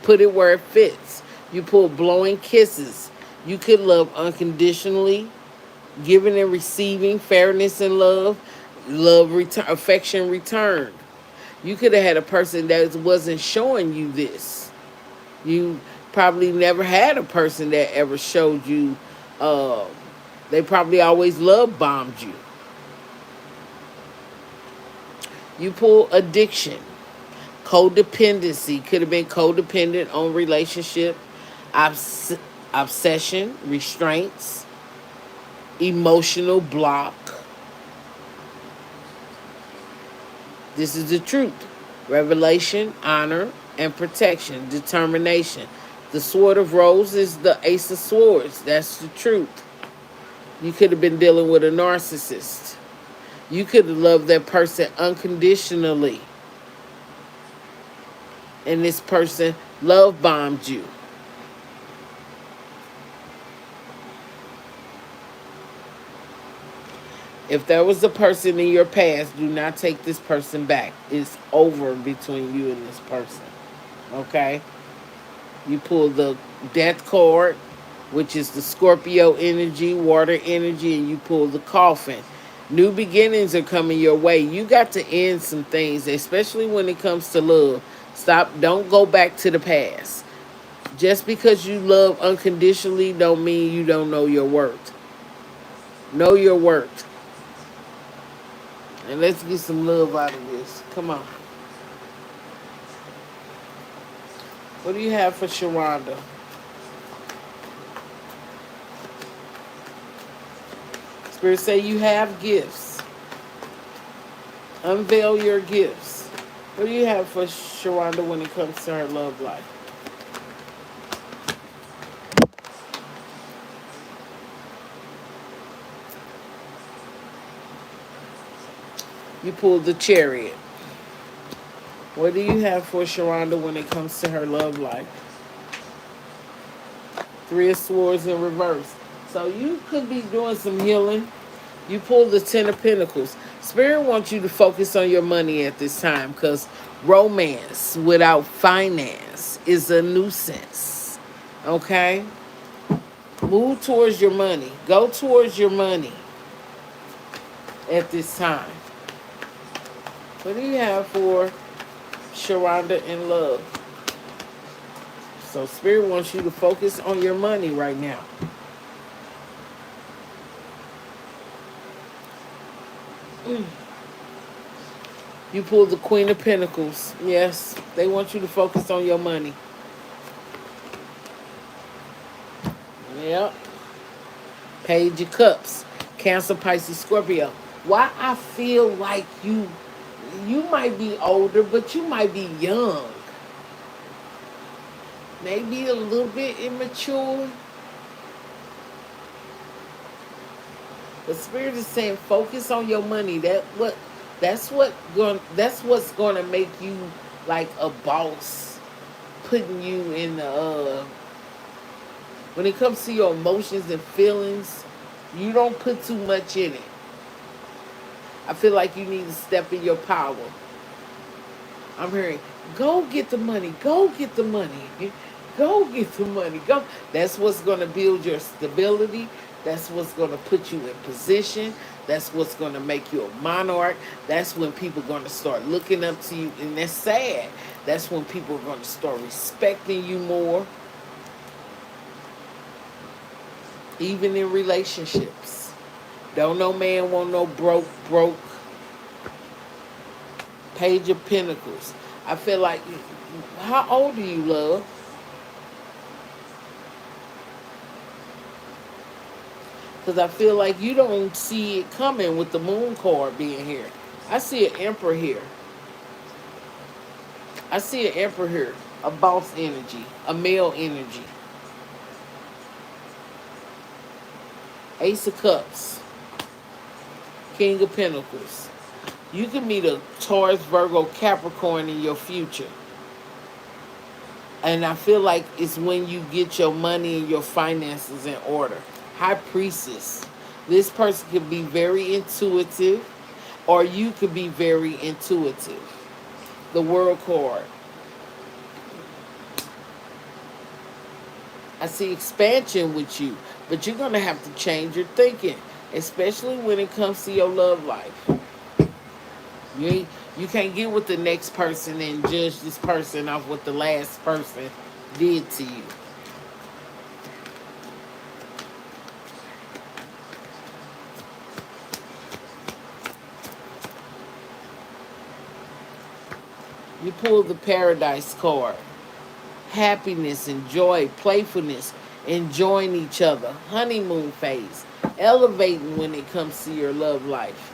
Put it where it fits. You pull blowing kisses. You could love unconditionally, giving and receiving, fairness and love, affection returned. You could have had a person that wasn't showing you this. You probably never had a person that ever showed you. They probably always love bombed you. You pull addiction, codependency. Could have been codependent on relationship, obsession, restraints, emotional block. This is the truth. Revelation, honor, and protection, determination. The sword of rose is the ace of swords. That's the truth. You could have been dealing with a narcissist. You could have loved that person unconditionally. And this person love bombed you. If there was a person in your past, do not take this person back. It's over between you and this person. Okay? You pull the death card, which is the Scorpio energy, water energy, and you pull the coffin. New beginnings are coming your way. You got to end some things, especially when it comes to love. Don't go back to the past. Just because you love unconditionally don't mean you don't know your worth. Know your worth. And let's get some love out of this. Come on. What do you have for Sharonda? Spirit say you have gifts. Unveil your gifts. What do you have for Sharonda when it comes to her love life? You pulled the Chariot. What do you have for Sharonda when it comes to her love life? Three of Swords in reverse. So you could be doing some healing. You pull the Ten of Pentacles. Spirit wants you to focus on your money at this time because romance without finance is a nuisance. Okay? Move towards your money. Go towards your money at this time. What do you have for Sharonda in love? So Spirit wants you to focus on your money right now. You pulled the Queen of Pentacles. Yes, they want you to focus on your money. Yep. Page of Cups. Cancer, Pisces, Scorpio. Why I feel like you might be older, but you might be young. Maybe a little bit immature. The Spirit is saying focus on your money. That's what's gonna make you like a boss. Putting you in the when it comes to your emotions and feelings, you don't put too much in it. I feel like you need to step in your power. I'm hearing, go get the money, go get the money, go get the money, go. That's what's going to build your stability. That's what's going to put you in position. That's what's going to make you a monarch. That's when people are going to start looking up to you. And that's sad. That's when people are going to start respecting you more. Even in relationships. Don't no man want no broke. Page of Pentacles. I feel like, how old are you, love? Because I feel like you don't see it coming with the Moon card being here. I see an Emperor here. I see an Emperor here. A boss energy. A male energy. Ace of Cups. King of Pentacles. You can meet a Taurus, Virgo, Capricorn in your future. And I feel like it's when you get your money and your finances in order. High Priestess. This person could be very intuitive, or you could be very intuitive. The World card. I see expansion with you, but you're going to have to change your thinking, especially when it comes to your love life. You can't get with the next person and judge this person off what the last person did to you. You pull the Paradise card. Happiness and joy, playfulness, enjoying each other, honeymoon phase, elevating when it comes to your love life.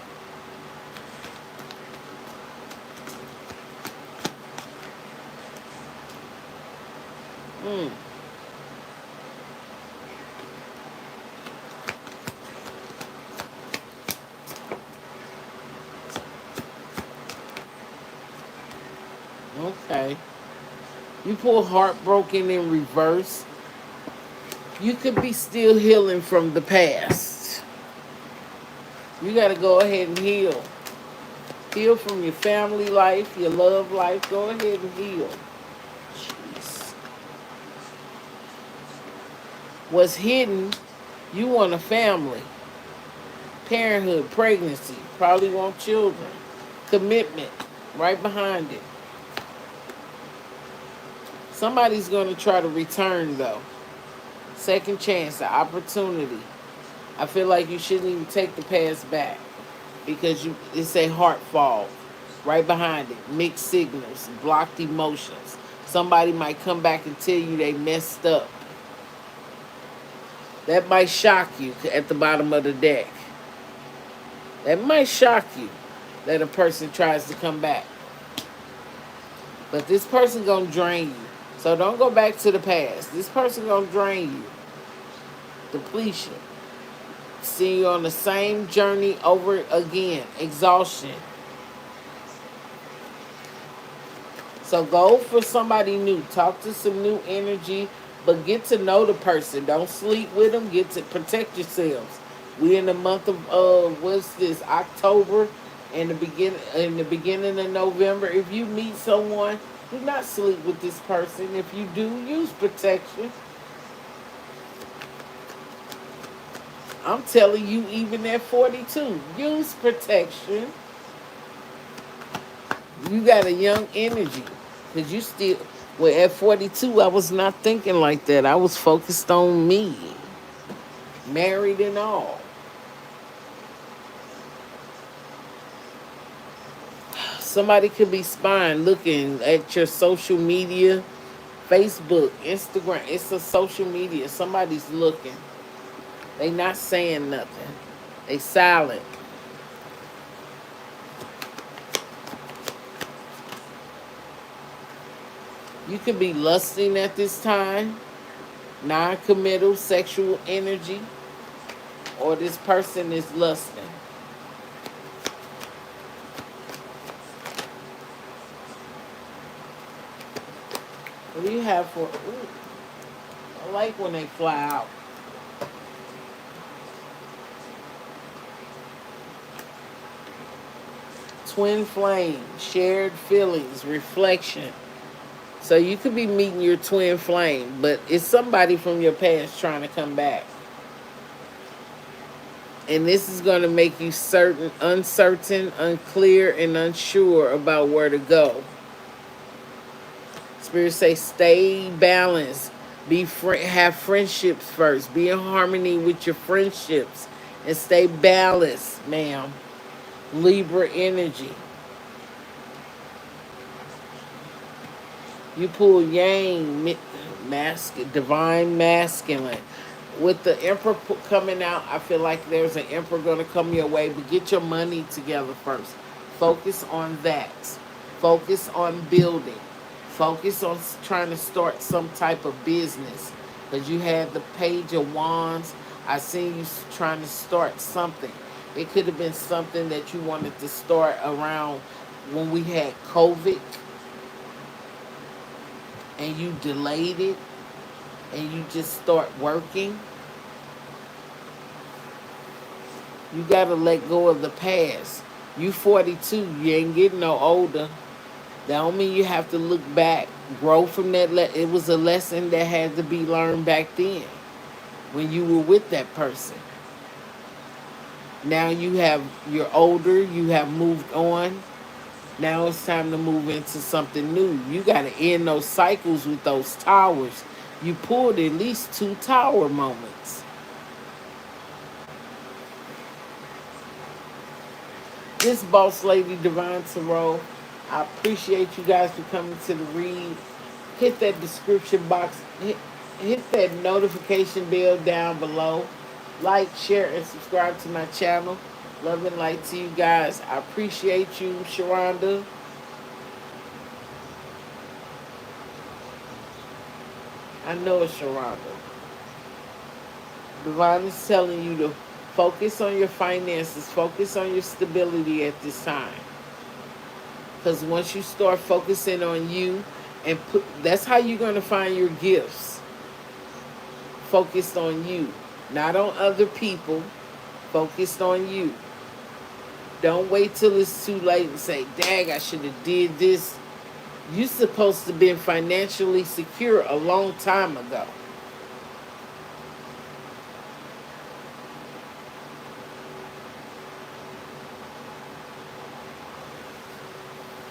Okay. You pull Heartbroken in reverse. You could be still healing from the past. You got to go ahead and heal. Heal from your family life, your love life. Go ahead and heal. Jeez. What's hidden, you want a family. Parenthood, pregnancy, probably want children. Commitment, right behind it. Somebody's going to try to return, though. Second chance, the opportunity. I feel like you shouldn't even take the past back because it's a heart fall right behind it. Mixed signals, blocked emotions. Somebody might come back and tell you they messed up. That might shock you at the bottom of the deck. That might shock you that a person tries to come back. But this person gonna drain you. So don't go back to the past. This person gonna drain you. Depletion. See you on the same journey over again. Exhaustion. So go for somebody new. Talk to some new energy, but get to know the person. Don't sleep with them. Get to protect yourselves. We in the month of what's this? October, and the beginning of November. If you meet someone, do not sleep with this person. If you do, use protection. I'm telling you, even at 42, use protection. You got a young energy. Because you still, well, at 42, I was not thinking like that. I was focused on me, married and all. Somebody could be spying, looking at your social media, Facebook, Instagram. It's a social media. Somebody's looking. They not saying nothing. They silent. You could be lusting at this time, non-committal sexual energy, or this person is lusting. What do you have for? Ooh, I like when they fly out. Twin flame, shared feelings, reflection. So you could be meeting your twin flame, but it's somebody from your past trying to come back. And this is going to make you uncertain, unclear, and unsure about where to go. Spirit say stay balanced. Have friendships first. Be in harmony with your friendships. And stay balanced, ma'am. Libra energy. You pull yang, divine masculine. With the emperor coming out, I feel like there's an emperor going to come your way. But get your money together first. Focus on that. Focus on building. Focus on trying to start some type of business. Because you had the Page of Wands. I seen you trying to start something. It could have been something that you wanted to start around when we had COVID. And you delayed it. And you just start working. You got to let go of the past. You 42. You ain't getting no older. That don't mean you have to look back. Grow from that. It was a lesson that had to be learned back then. When you were with that person. Now you're older. You have moved on. Now it's time to move into something new. You got to end those cycles with those towers. You pulled at least 2 tower moments. This Boss Lady Divine Tarot. I appreciate you guys for coming to the read. Hit that description box. Hit that notification bell down below. Like, share, and subscribe to my channel. Love and light to you guys. I appreciate you, Sharonda. I know it's Sharonda. Divine is telling you to focus on your finances. Focus on your stability at this time. Because once you start focusing on you, that's how you're going to find your gifts. Focused on you. Not on other people. Focused on you. Don't wait till it's too late and say, dang, I should have did this. You're supposed to be financially secure a long time ago.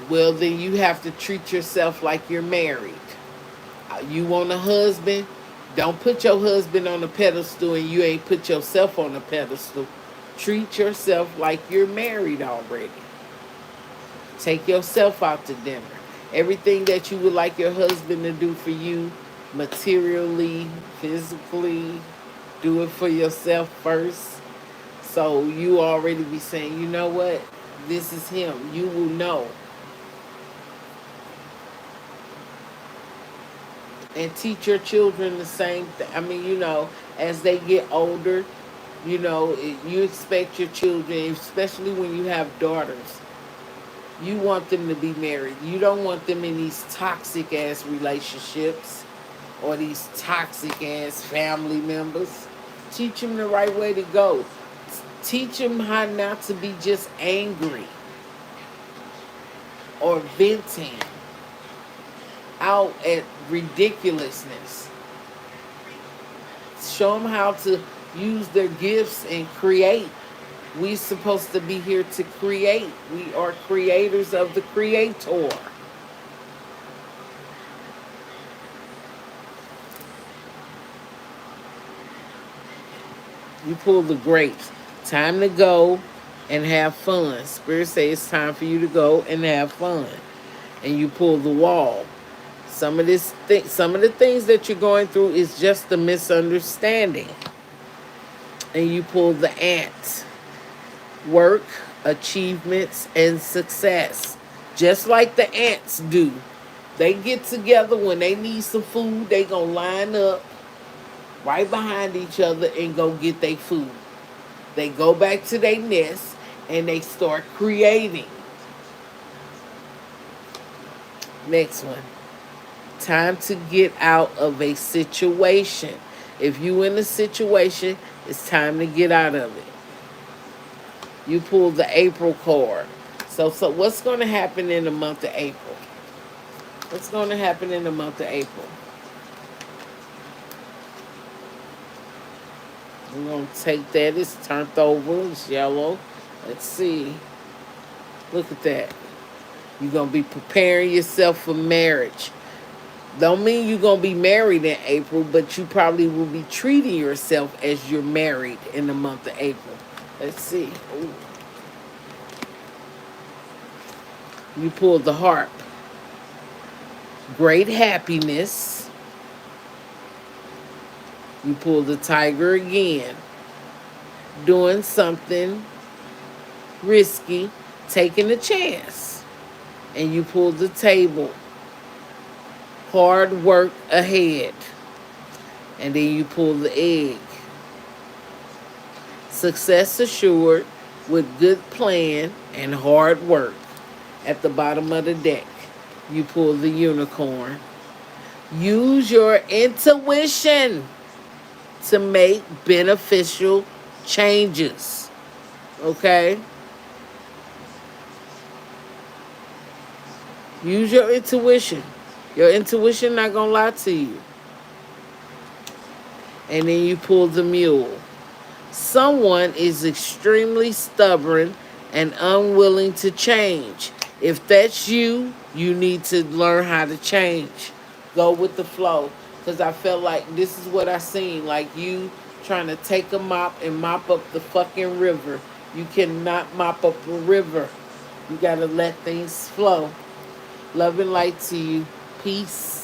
Well, then you have to treat yourself like you're married. You want a husband? Don't put your husband on a pedestal and you ain't put yourself on a pedestal. Treat yourself like you're married already. Take yourself out to dinner. Everything that you would like your husband to do for you, materially, physically, do it for yourself first. So you already be saying, you know what? This is him. You will know. And teach your children the same thing. I mean, as they get older, you expect your children, especially when you have daughters, you want them to be married. You don't want them in these toxic ass relationships or these toxic ass family members. Teach them the right way to go. Teach them how not to be just angry or venting out at ridiculousness. Show them how to use their gifts and create. We're supposed to be here to create. We are creators of the Creator. You pull the grapes. Time to go and have fun. Spirit says it's time for you to go and have fun. And you pull the wall. Some of the things that you're going through is just a misunderstanding. And you pull the ant. Work, achievements, and success. Just like the ants do. They get together when they need some food. They gonna line up right behind each other and go get their food. They go back to their nest and they start creating. Next one. Time to get out of a situation. If you in a situation, it's time to get out of it. You pull the April card. So what's going to happen in the month of April? What's going to happen in the month of April? We're going to take that. It's turned over. It's yellow. Let's see. Look at that. You're going to be preparing yourself for marriage. Don't mean you're going to be married in April, but you probably will be treating yourself as you're married in the month of April. Let's see. Ooh. You pull the harp. Great happiness. You pull the tiger again. Doing something risky, taking a chance. And you pull the table. Hard work ahead. And then you pull the egg. Success assured with good plan and hard work. At the bottom of the deck, you pull the unicorn. Use your intuition to make beneficial changes. Okay? Use your intuition. Your intuition not gonna lie to you. And then you pull the mule. Someone is extremely stubborn and unwilling to change. If that's you, you need to learn how to change. Go with the flow. Because I felt like this is what I seen. Like you trying to take a mop and mop up the fucking river. You cannot mop up a river. You got to let things flow. Love and light to you. Peace.